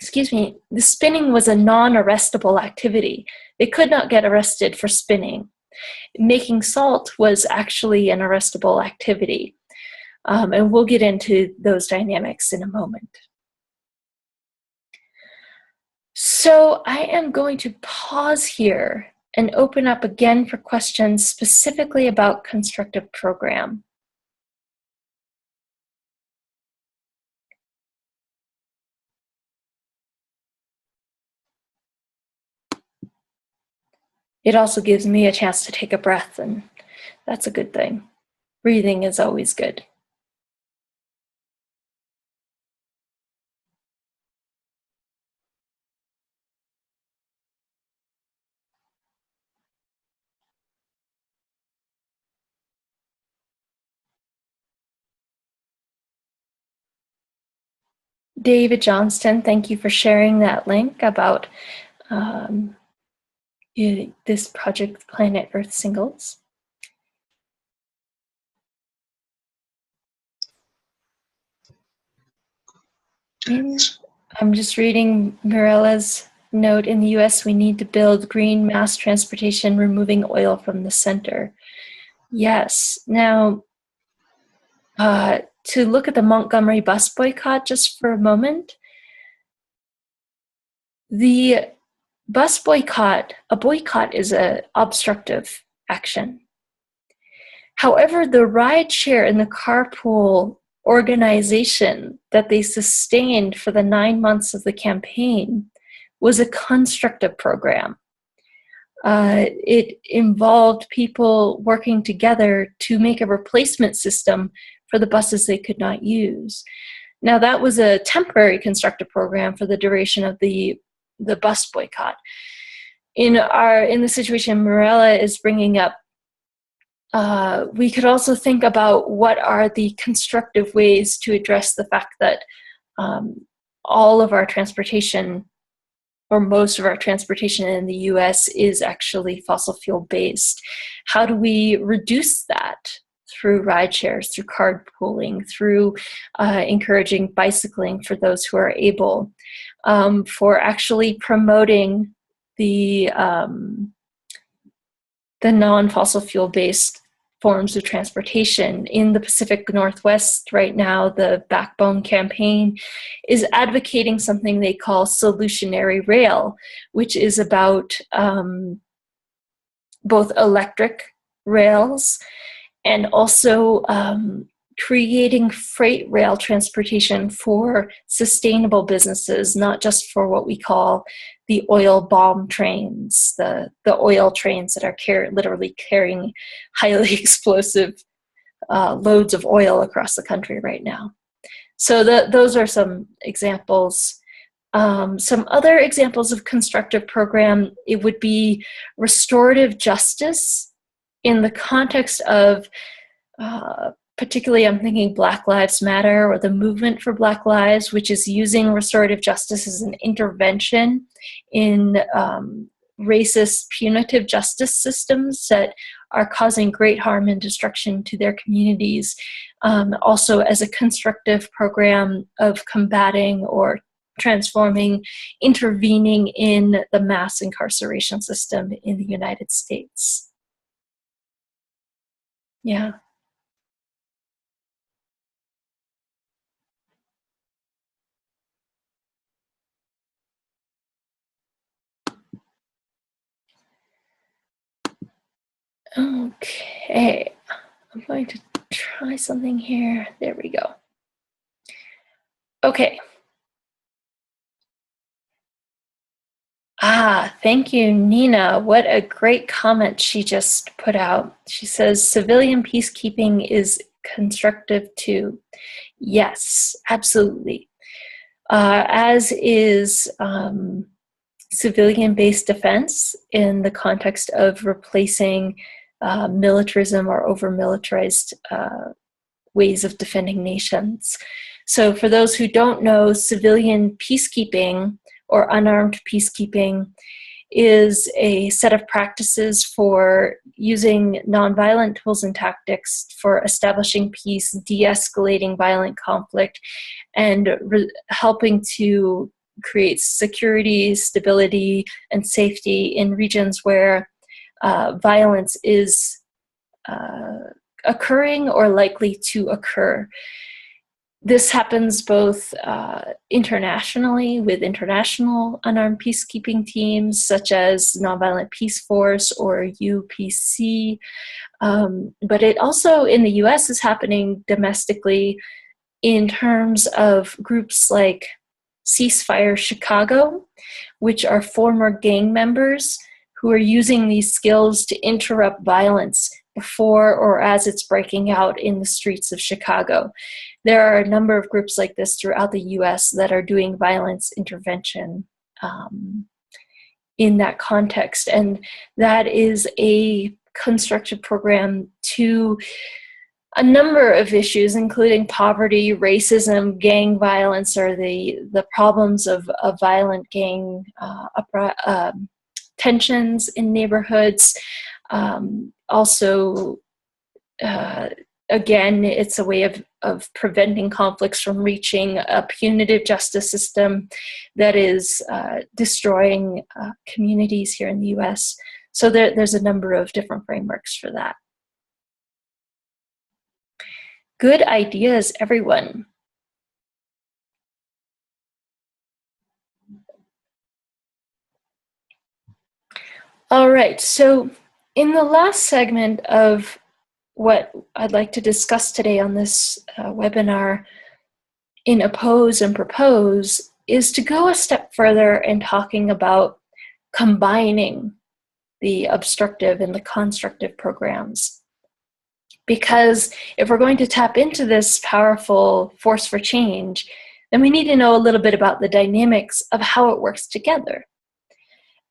S1: The spinning was a non-arrestable activity. They could not get arrested for spinning. Making salt was actually an arrestable activity. And we'll get into those dynamics in a moment. So I am going to pause here and open up again for questions specifically about Constructive Program. It also gives me a chance to take a breath, and that's a good thing. Breathing is always good. David Johnston, thank you for sharing that link about this project, Planet Earth Singles. I'm just reading Mirella's note. In the US, we need to build green mass transportation, removing oil from the center. Yes. Now, to look at the Montgomery bus boycott just for a moment, the bus boycott, a boycott is an obstructive action. However, the rideshare and the carpool organization that they sustained for the 9 months of the campaign was a constructive program. It involved people working together to make a replacement system for the buses they could not use. Now, that was a temporary constructive program for the duration of the bus boycott. In the situation Mirella is bringing up, we could also think about what are the constructive ways to address the fact that all of our transportation, or most of our transportation in the US, is actually fossil fuel based. How do we reduce that? Through ride shares, through carpooling, through encouraging bicycling for those who are able, for actually promoting the non-fossil fuel based forms of transportation. In the Pacific Northwest right now, the Backbone campaign is advocating something they call solutionary rail, which is about both electric rails and also creating freight rail transportation for sustainable businesses, not just for what we call the oil bomb trains, the oil trains that are literally carrying highly explosive loads of oil across the country right now. So those are some examples. Some other examples of constructive program, it would be restorative justice in the context of particularly, I'm thinking Black Lives Matter or the movement for Black Lives, which is using restorative justice as an intervention in racist punitive justice systems that are causing great harm and destruction to their communities. Also as a constructive program of combating or transforming, intervening in the mass incarceration system in the United States. Yeah. Okay, I'm going to try something here. There we go. Okay. Thank you, Nina. What a great comment she just put out. She says, civilian peacekeeping is constructive too. Yes, absolutely. as is civilian-based defense in the context of replacing militarism or over-militarized ways of defending nations. So for those who don't know, civilian peacekeeping or unarmed peacekeeping is a set of practices for using nonviolent tools and tactics for establishing peace, de-escalating violent conflict, and helping to create security, stability, and safety in regions where violence is occurring or likely to occur. This happens both internationally with international unarmed peacekeeping teams such as Nonviolent Peace Force or UPC, but it also in the US is happening domestically in terms of groups like Ceasefire Chicago, which are former gang members who are using these skills to interrupt violence before or as it's breaking out in the streets of Chicago. There are a number of groups like this throughout the US that are doing violence intervention in that context. And that is a constructive program to a number of issues, including poverty, racism, gang violence, or the problems of violent gang tensions in neighborhoods. Also, again, it's a way of preventing conflicts from reaching a punitive justice system that is destroying communities here in the US. So there's a number of different frameworks for that. Good ideas, everyone. All right, so in the last segment of what I'd like to discuss today on this webinar in Oppose and Propose is to go a step further in talking about combining the obstructive and the constructive programs. Because if we're going to tap into this powerful force for change, then we need to know a little bit about the dynamics of how it works together.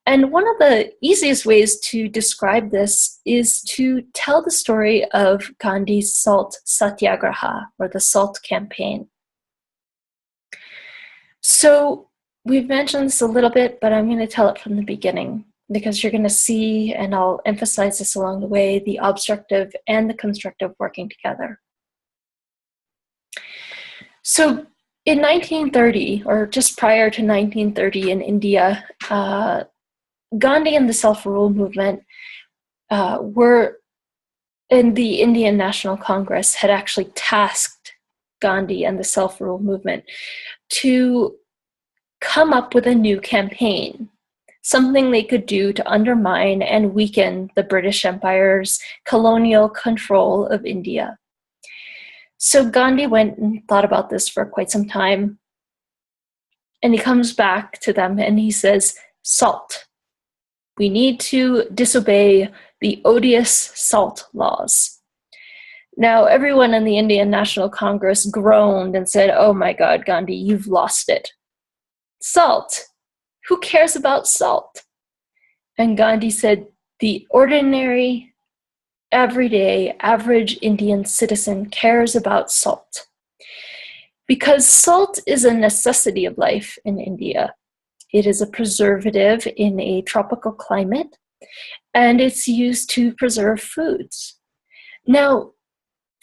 S1: And one of the easiest ways to describe this is to tell the story of Gandhi's Salt Satyagraha, or the Salt Campaign. So we've mentioned this a little bit, but I'm going to tell it from the beginning, because you're going to see, and I'll emphasize this along the way, the obstructive and the constructive working together. So in 1930, or just prior to 1930 in India, Gandhi and the self-rule movement were, and the Indian National Congress had actually tasked Gandhi and the self-rule movement to come up with a new campaign, something they could do to undermine and weaken the British Empire's colonial control of India. So Gandhi went and thought about this for quite some time, and he comes back to them and he says, SALT. We need to disobey the odious SALT laws. Now, everyone in the Indian National Congress groaned and said, oh my God, Gandhi, you've lost it. SALT. Who cares about SALT? And Gandhi said, the ordinary, everyday, average Indian citizen cares about SALT. Because salt is a necessity of life in India. It is a preservative in a tropical climate, and it's used to preserve foods. Now,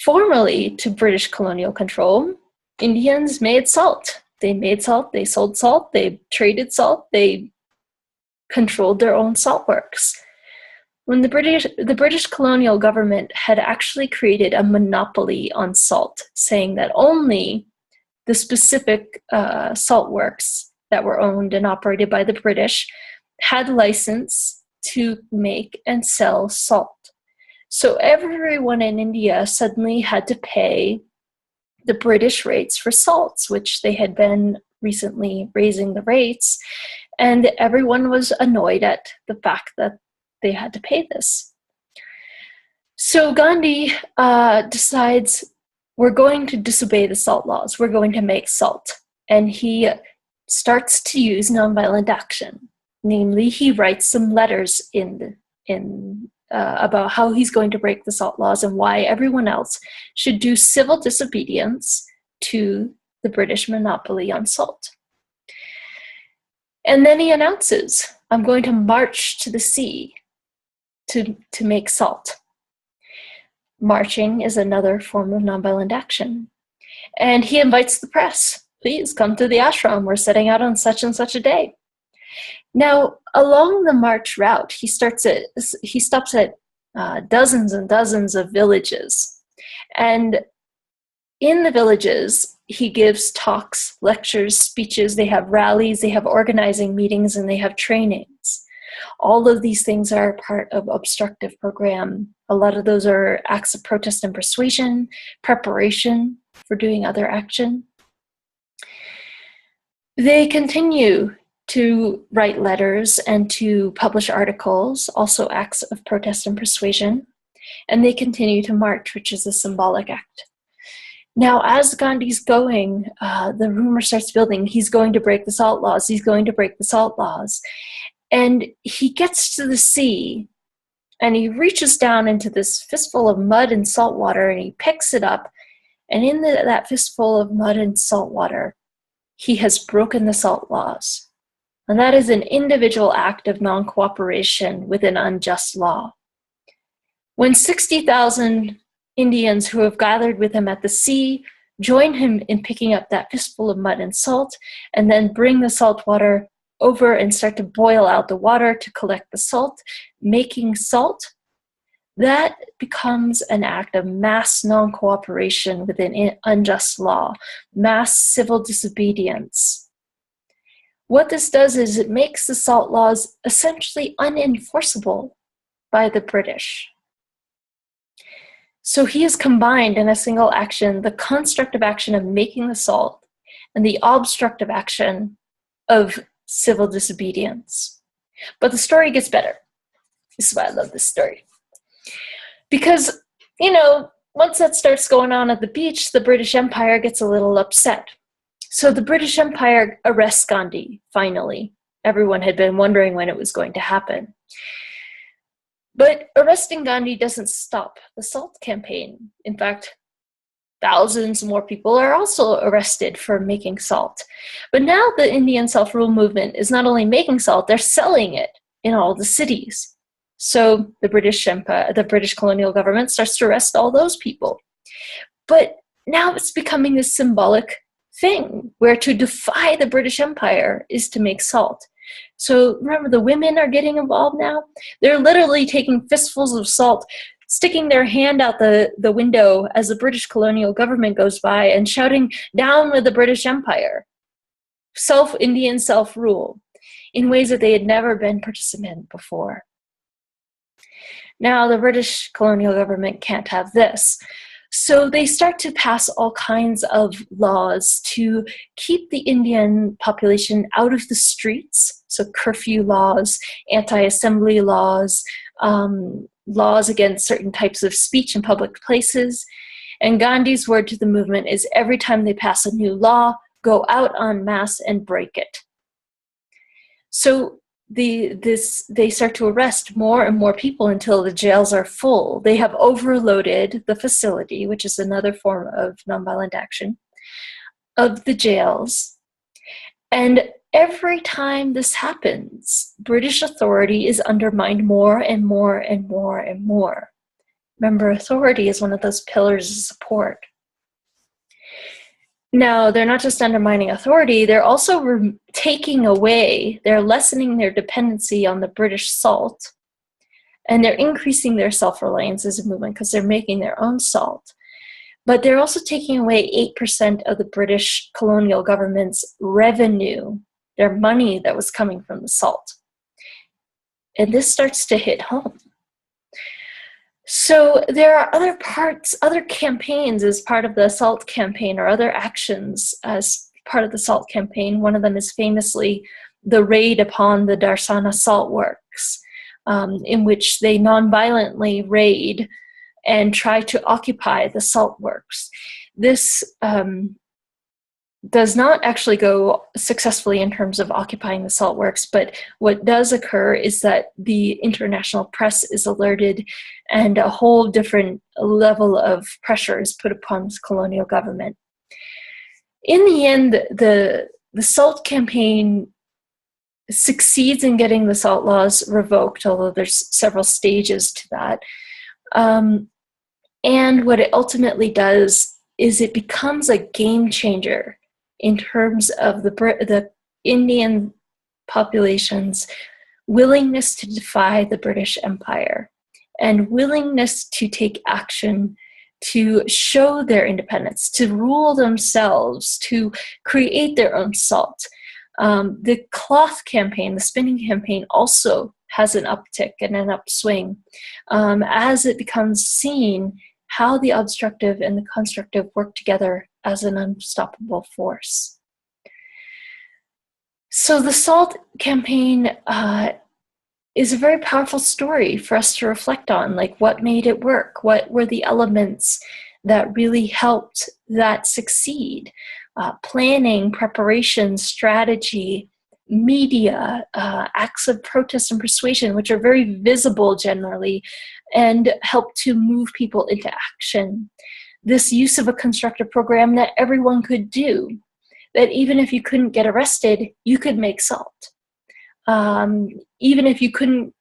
S1: formerly to British colonial control, Indians made salt. They made salt, they sold salt, they traded salt, they controlled their own salt works. When the British colonial government had actually created a monopoly on salt, saying that only the specific salt works that were owned and operated by the British had license to make and sell salt. So everyone in India suddenly had to pay the British rates for salts, which they had been recently raising the rates, and everyone was annoyed at the fact that they had to pay this. So Gandhi decides, we're going to disobey the salt laws. We're going to make salt. and he starts to use nonviolent action. Namely, he writes some letters about how he's going to break the salt laws and why everyone else should do civil disobedience to the British monopoly on salt. And then he announces, I'm going to march to the sea to make salt. Marching is another form of nonviolent action. And he invites the press. Please come to the ashram. We're setting out on such and such a day. Now, along the march route, he stops at dozens and dozens of villages. And in the villages, he gives talks, lectures, speeches. They have rallies, they have organizing meetings, and they have trainings. All of these things are part of Obstructive Program. A lot of those are acts of protest and persuasion, preparation for doing other action. They continue to write letters and to publish articles, also acts of protest and persuasion, and they continue to march, which is a symbolic act. Now, as Gandhi's going, the rumor starts building. He's going to break the salt laws. He's going to break the salt laws. And he gets to the sea, and he reaches down into this fistful of mud and salt water, and he picks it up. And in that fistful of mud and salt water, he has broken the salt laws. And that is an individual act of non-cooperation with an unjust law. When 60,000 Indians who have gathered with him at the sea join him in picking up that fistful of mud and salt, and then bring the salt water over and start to boil out the water to collect the salt, making salt, that becomes an act of mass non-cooperation with an unjust law, mass civil disobedience. What this does is it makes the salt laws essentially unenforceable by the British. So he has combined in a single action the constructive action of making the salt and the obstructive action of civil disobedience. But the story gets better. This is why I love this story. Because, once that starts going on at the beach, the British Empire gets a little upset. So the British Empire arrests Gandhi, finally. Everyone had been wondering when it was going to happen. But arresting Gandhi doesn't stop the salt campaign. In fact, thousands more people are also arrested for making salt. But now the Indian self-rule movement is not only making salt, they're selling it in all the cities. So the British Empire, the British colonial government starts to arrest all those people. But now it's becoming this symbolic thing where to defy the British Empire is to make salt. So remember, the women are getting involved now. They're literally taking fistfuls of salt, sticking their hand out the window as the British colonial government goes by and shouting, "Down with the British Empire." Indian self-rule in ways that they had never been participant before. Now, the British colonial government can't have this. So they start to pass all kinds of laws to keep the Indian population out of the streets. So curfew laws, anti-assembly laws, laws against certain types of speech in public places. And Gandhi's word to the movement is every time they pass a new law, go out en masse and break it. So they start to arrest more and more people until the jails are full. They have overloaded the facility, which is another form of nonviolent action, of the jails. And every time this happens, British authority is undermined more and more and more and more. Remember, authority is one of those pillars of support. Now, they're not just undermining authority, they're also taking away, they're lessening their dependency on the British salt, and they're increasing their self-reliance as a movement because they're making their own salt. But they're also taking away 8% of the British colonial government's revenue, their money that was coming from the salt. And this starts to hit home. So there are other campaigns as part of the SALT campaign, or other actions as part of the SALT campaign. One of them is famously the raid upon the Darsana salt works, in which they nonviolently raid and try to occupy the salt works. This does not actually go successfully in terms of occupying the salt works, but what does occur is that the international press is alerted and a whole different level of pressure is put upon this colonial government. In the end, the SALT campaign succeeds in getting the SALT laws revoked, although there's several stages to that. And what it ultimately does is it becomes a game changer in terms of the Indian population's willingness to defy the British Empire and willingness to take action to show their independence, to rule themselves, to create their own salt. The cloth campaign, the spinning campaign, also has an uptick and an upswing as it becomes seen how the obstructive and the constructive work together as an unstoppable force. So the SALT campaign is a very powerful story for us to reflect on, like what made it work? What were the elements that really helped that succeed? Planning, preparation, strategy, media, acts of protest and persuasion, which are very visible generally and help to move people into action. This use of a constructive program that everyone could do, that even if you couldn't get arrested, you could make salt. Even if you couldn't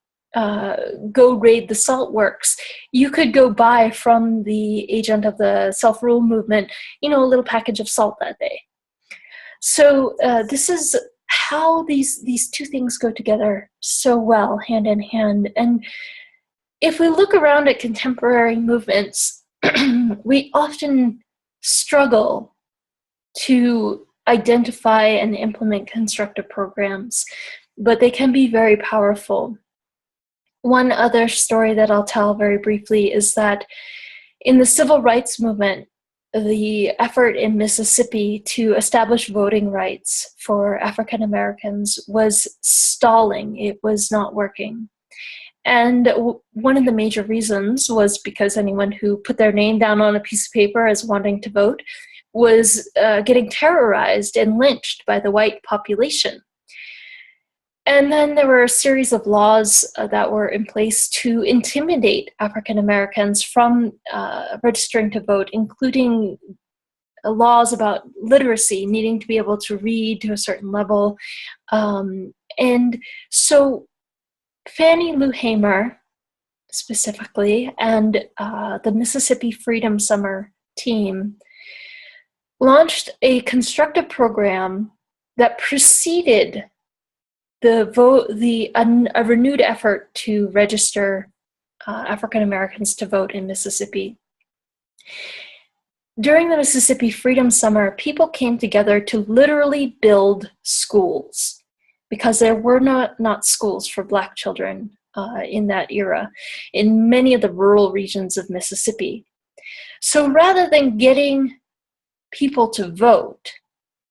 S1: go raid the salt works, you could go buy from the agent of the self-rule movement, a little package of salt that day. So this is how these two things go together so well, hand in hand. And if we look around at contemporary movements, we often struggle to identify and implement constructive programs, but they can be very powerful. One other story that I'll tell very briefly is that in the civil rights movement, the effort in Mississippi to establish voting rights for African Americans was stalling. It was not working. And one of the major reasons was because anyone who put their name down on a piece of paper as wanting to vote was getting terrorized and lynched by the white population. And then there were a series of laws that were in place to intimidate African Americans from registering to vote, including laws about literacy, needing to be able to read to a certain level. And so Fannie Lou Hamer, specifically, and the Mississippi Freedom Summer team launched a constructive program that preceded a renewed effort to register African Americans to vote in Mississippi. During the Mississippi Freedom Summer, people came together to literally build schools because there were not schools for Black children in that era in many of the rural regions of Mississippi. So rather than getting people to vote,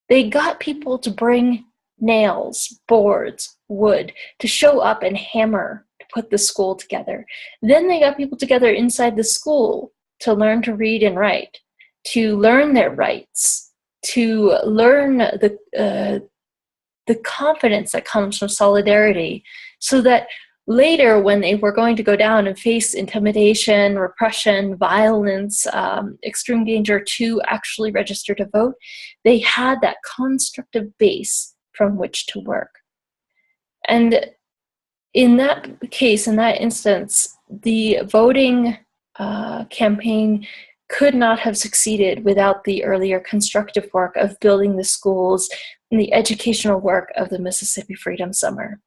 S1: they got people to bring nails, boards, wood, to show up and hammer to put the school together. Then they got people together inside the school to learn to read and write, to learn their rights, to learn the confidence that comes from solidarity, so that later when they were going to go down and face intimidation, repression, violence, extreme danger to actually register to vote, they had that constructive base from which to work. And in that case, in that instance, the voting campaign could not have succeeded without the earlier constructive work of building the schools and the educational work of the Mississippi Freedom Summer.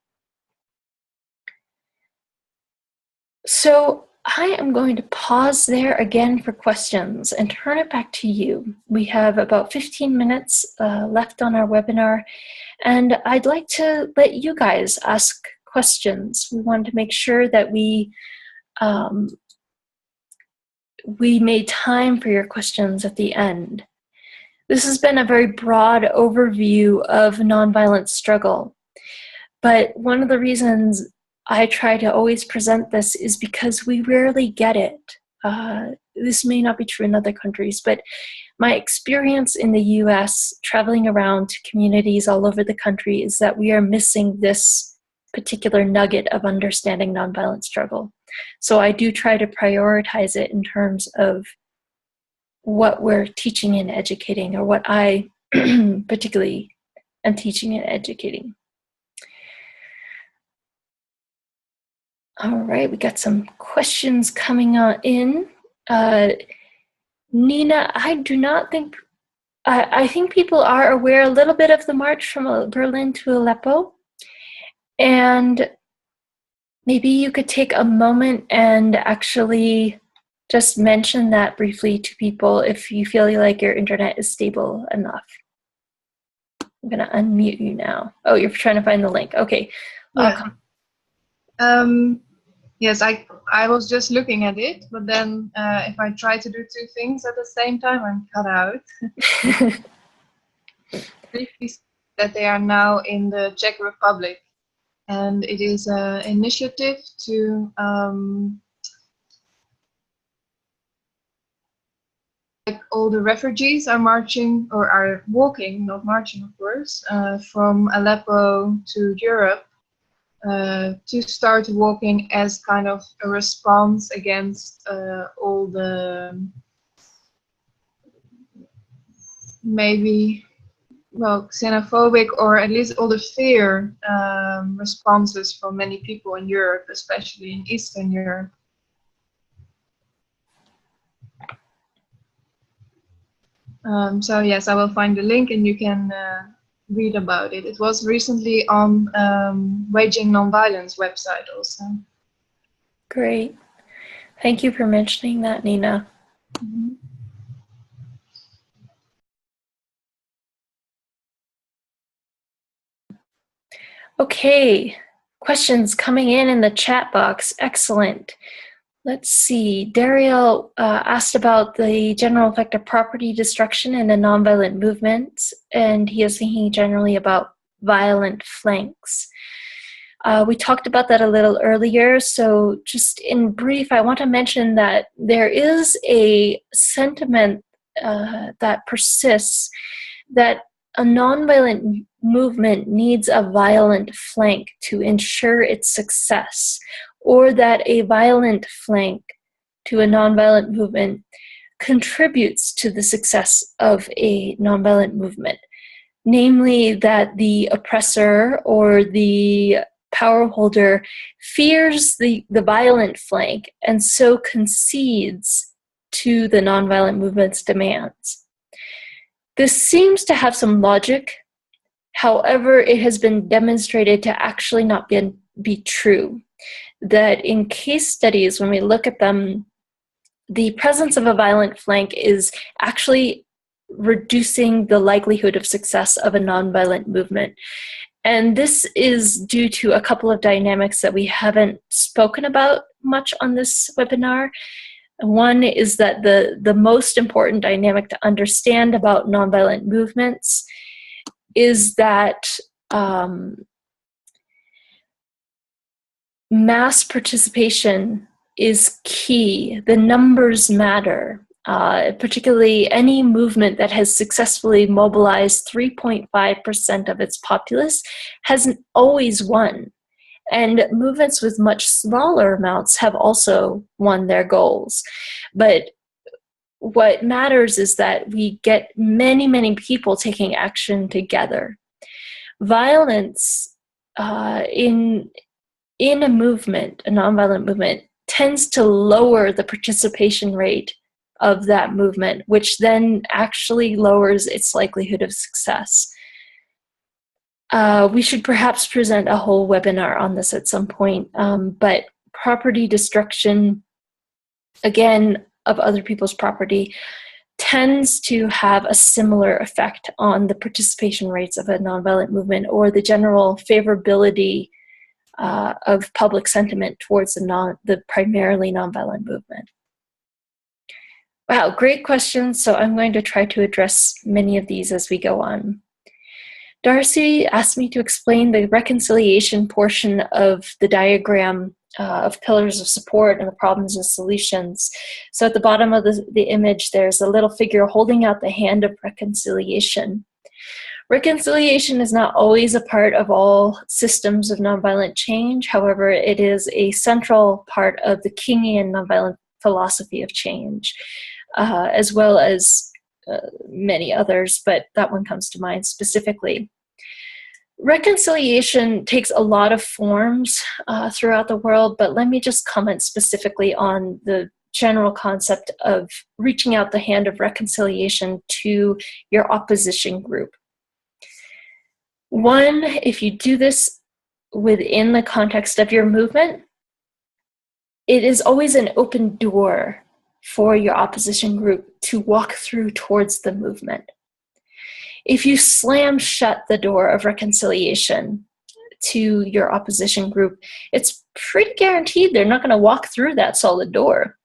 S1: So I am going to pause there again for questions and turn it back to you. We have about 15 minutes left on our webinar, and I'd like to let you guys ask questions. We wanted to make sure that we made time for your questions at the end. This has been a very broad overview of nonviolent struggle, but one of the reasons I try to always present this is because we rarely get it. this may not be true in other countries, but my experience in the US, traveling around to communities all over the country, is that we are missing this particular nugget of understanding nonviolent struggle. So I do try to prioritize it in terms of what we're teaching and educating, or what I particularly am teaching and educating. All right, we got some questions coming on in. Nina, I do not think, I think people are aware a little bit of the march from Berlin to Aleppo. And maybe you could take a moment and actually just mention that briefly to people if you feel like your internet is stable enough. I'm going to unmute you now. Oh, you're trying to find the link. Okay.
S2: Yeah. Yes, I was just looking at it, but then if I try to do two things at the same time, I'm cut out. That they are now in the Czech Republic, and it is an initiative to like all the refugees are marching, or are walking, not marching of course, from Aleppo to Europe, to start walking as kind of a response against all the maybe, well, xenophobic, or at least all the fear responses from many people in Europe, especially in Eastern Europe. So yes, I will find the link and you can read about it. It was recently on Waging Nonviolence website also.
S1: Great. Thank you for mentioning that, Nina.
S2: Mm-hmm.
S1: Okay, questions coming in the chat box. Excellent. Let's see. Daryl asked about the general effect of property destruction in a nonviolent movement, and he is thinking generally about violent flanks. We talked about that a little earlier, so just in brief, I want to mention that there is a sentiment that persists that a nonviolent movement needs a violent flank to ensure its success, or that a violent flank to a nonviolent movement contributes to the success of a nonviolent movement. Namely, that the oppressor or the power holder fears the violent flank and so concedes to the nonviolent movement's demands. This seems to have some logic. However, it has been demonstrated to actually not be true. That in case studies, when we look at them, the presence of a violent flank is actually reducing the likelihood of success of a nonviolent movement. And this is due to a couple of dynamics that we haven't spoken about much on this webinar. One is that the most important dynamic to understand about nonviolent movements is that mass participation is key. The numbers matter. Particularly any movement that has successfully mobilized 3.5% of its populace hasn't always won. And movements with much smaller amounts have also won their goals. But what matters is that we get many, many people taking action together. Violence in a movement, a nonviolent movement, tends to lower the participation rate of that movement, which then actually lowers its likelihood of success. We should perhaps present a whole webinar on this at some point, but property destruction, again, of other people's property, tends to have a similar effect on the participation rates of a nonviolent movement, or the general favorability of public sentiment towards the primarily nonviolent movement. Wow, great questions. So I'm going to try to address many of these as we go on. Darcy asked me to explain the reconciliation portion of the diagram of pillars of support and the problems and solutions. So at the bottom of the image, there's a little figure holding out the hand of reconciliation. Reconciliation is not always a part of all systems of nonviolent change. However, it is a central part of the Kingian nonviolent philosophy of change, as well as many others, but that one comes to mind specifically. Reconciliation takes a lot of forms throughout the world, but let me just comment specifically on the general concept of reaching out the hand of reconciliation to your opposition group. One, if you do this within the context of your movement, it is always an open door for your opposition group to walk through towards the movement. If you slam shut the door of reconciliation to your opposition group, it's pretty guaranteed they're not going to walk through that solid door.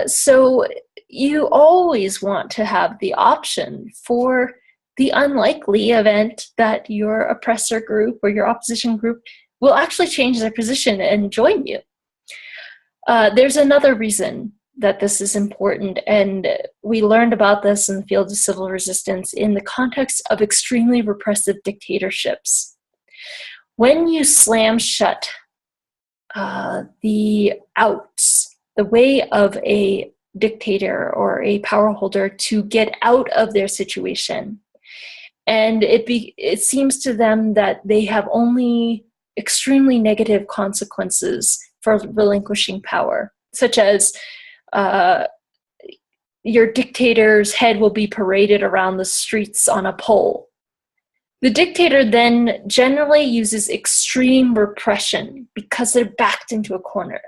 S1: So you always want to have the option for the unlikely event that your oppressor group or your opposition group will actually change their position and join you. There's another reason that this is important, and we learned about this in the field of civil resistance in the context of extremely repressive dictatorships. When you slam shut the outs, the way of a dictator or a power holder to get out of their situation, and it seems to them that they have only extremely negative consequences for relinquishing power, such as your dictator's head will be paraded around the streets on a pole. The dictator then generally uses extreme repression because they're backed into a corner.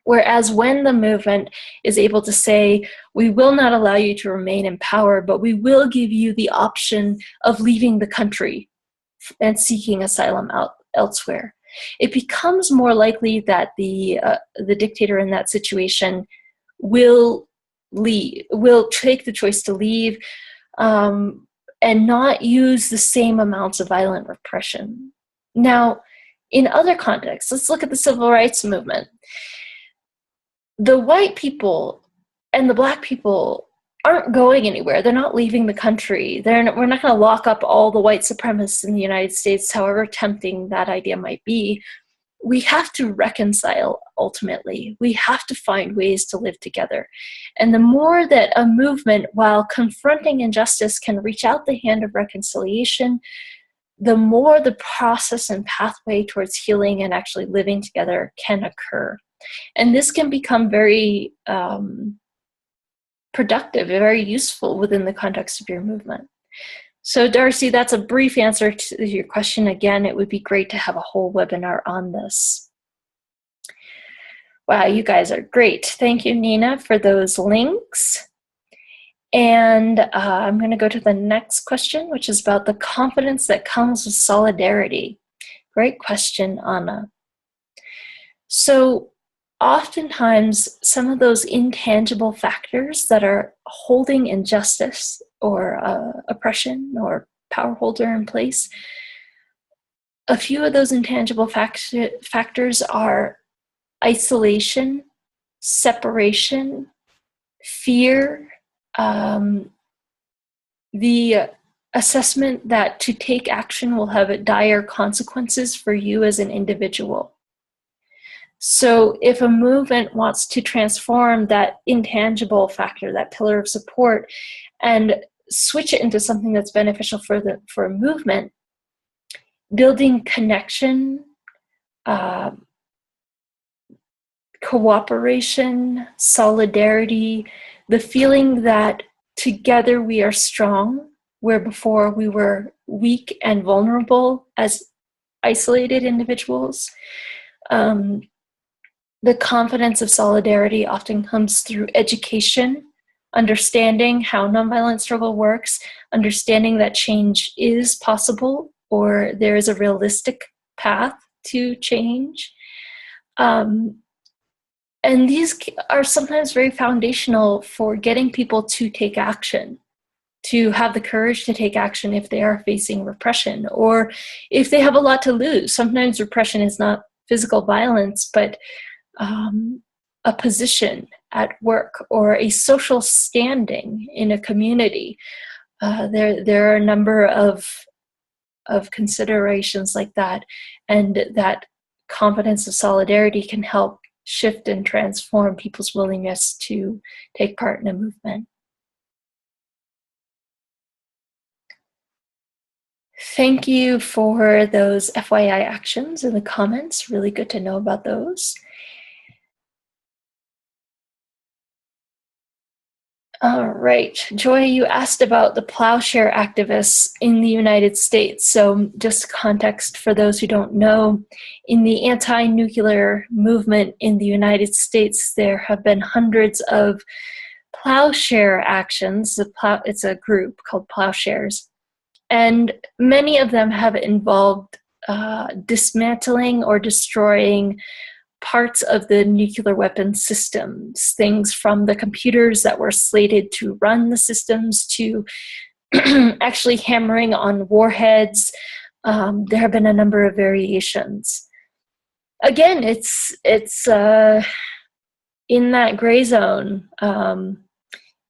S1: Whereas when the movement is able to say, we will not allow you to remain in power, but we will give you the option of leaving the country and seeking asylum elsewhere, it becomes more likely that the dictator in that situation will take the choice to leave and not use the same amounts of violent repression. Now, in other contexts, let's look at the civil rights movement. The white people and the black people aren't going anywhere. They're not leaving the country. We're not going to lock up all the white supremacists in the United States, however tempting that idea might be. We have to reconcile ultimately. We have to find ways to live together. And the more that a movement, while confronting injustice, can reach out the hand of reconciliation, the more the process and pathway towards healing and actually living together can occur. And this can become very productive, very useful within the context of your movement. So Darcy, that's a brief answer to your question. Again, it would be great to have a whole webinar on this. Wow, you guys are great. Thank you, Nina, for those links. And I'm going to go to the next question, which is about the confidence that comes with solidarity. Great question, Anna. So oftentimes, some of those intangible factors that are holding injustice or oppression or power holder in place, a few of those intangible factors are isolation, separation, fear, the assessment that to take action will have dire consequences for you as an individual. So if a movement wants to transform that intangible factor, that pillar of support, and switch it into something that's beneficial for a movement, building connection, cooperation, solidarity, the feeling that together we are strong, where before we were weak and vulnerable as isolated individuals. The confidence of solidarity often comes through education, understanding how nonviolent struggle works, understanding that change is possible or there is a realistic path to change. And these are sometimes very foundational for getting people to take action, to have the courage to take action if they are facing repression or if they have a lot to lose. Sometimes repression is not physical violence, but a position at work or a social standing in a community. There are a number of considerations like that, and that confidence of solidarity can help shift and transform people's willingness to take part in a movement. Thank you for those FYI actions in the comments. Really good to know about those. All right, Joy, you asked about the plowshare activists in the United States. So just context for those who don't know, in the anti-nuclear movement in the United States, there have been hundreds of plowshare actions. It's a group called Plowshares. And many of them have involved dismantling or destroying parts of the nuclear weapon systems, things from the computers that were slated to run the systems to actually hammering on warheads. There have been a number of variations. Again, it's in that gray zone.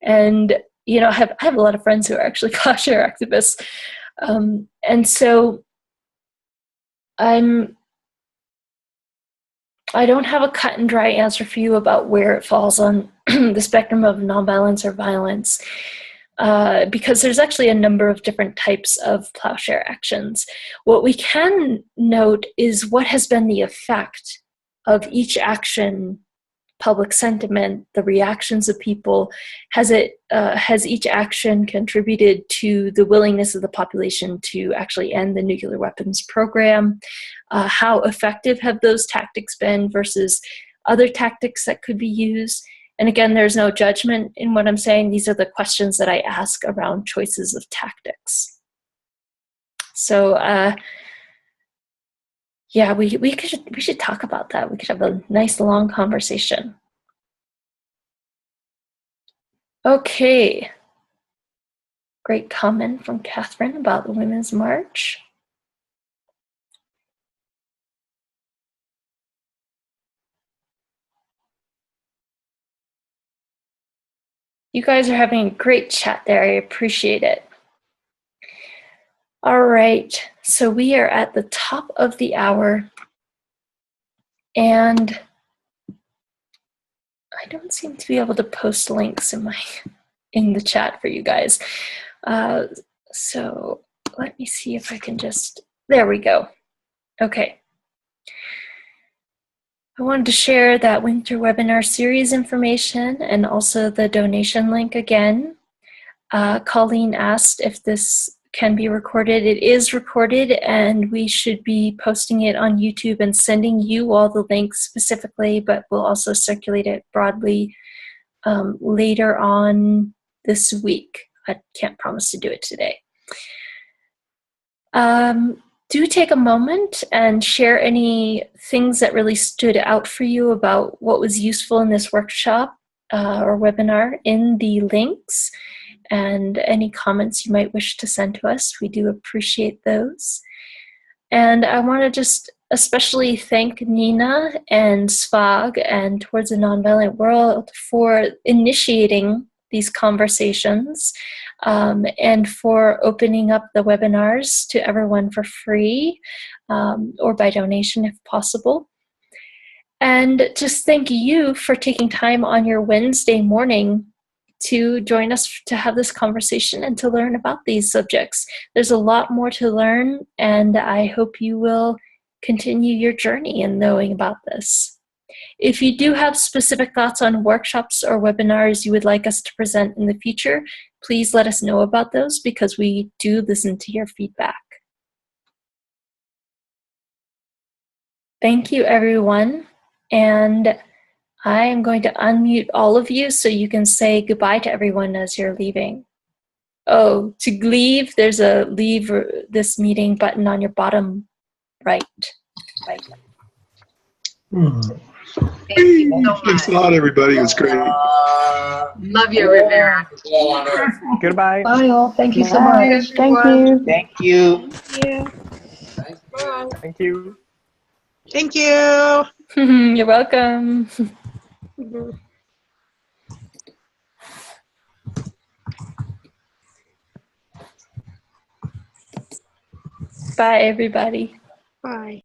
S1: And you know, I have a lot of friends who are actually plowshare activists. And so I don't have a cut and dry answer for you about where it falls on the spectrum of nonviolence or violence, because there's actually a number of different types of plowshare actions. What we can note is what has been the effect of each action, public sentiment, the reactions of people. Has each action contributed to the willingness of the population to actually end the nuclear weapons program? How effective have those tactics been versus other tactics that could be used? And again, there's no judgment in what I'm saying. These are the questions that I ask around choices of tactics. So yeah, we should talk about that. We could have a nice long conversation. Okay. Great comment from Catherine about the Women's March. You guys are having a great chat there. I appreciate it. All right, so we are at the top of the hour, and I don't seem to be able to post links in the chat for you guys. So let me see if I can just, there we go. Okay. I wanted to share that winter webinar series information and also the donation link again. Colleen asked if this can be recorded. It is recorded, and we should be posting it on YouTube and sending you all the links specifically, but we'll also circulate it broadly later on this week. I can't promise to do it today. Do take a moment and share any things that really stood out for you about what was useful in this workshop or webinar in the links, and any comments you might wish to send to us. We do appreciate those. And I want to just especially thank Nina and Svag and Towards a Nonviolent World for initiating these conversations and for opening up the webinars to everyone for free or by donation if possible. And just thank you for taking time on your Wednesday morning to join us to have this conversation and to learn about these subjects. There's a lot more to learn, and I hope you will continue your journey in knowing about this. If you do have specific thoughts on workshops or webinars you would like us to present in the future, please let us know about those, because we do listen to your feedback. Thank you, everyone. And I am going to unmute all of you so you can say goodbye to everyone as you're leaving. Oh, to leave, there's a leave this meeting button on your bottom right.
S3: Thank you so much.
S4: Thanks a lot, everybody. It was great.
S3: Love you, Rivera.
S5: Goodbye.
S2: Bye all. Thank you so much.
S3: Thank you.
S5: Thank you.
S3: Thank you. Bye.
S5: Thank you.
S3: Thank you.
S1: You're welcome. Bye, everybody.
S3: Bye.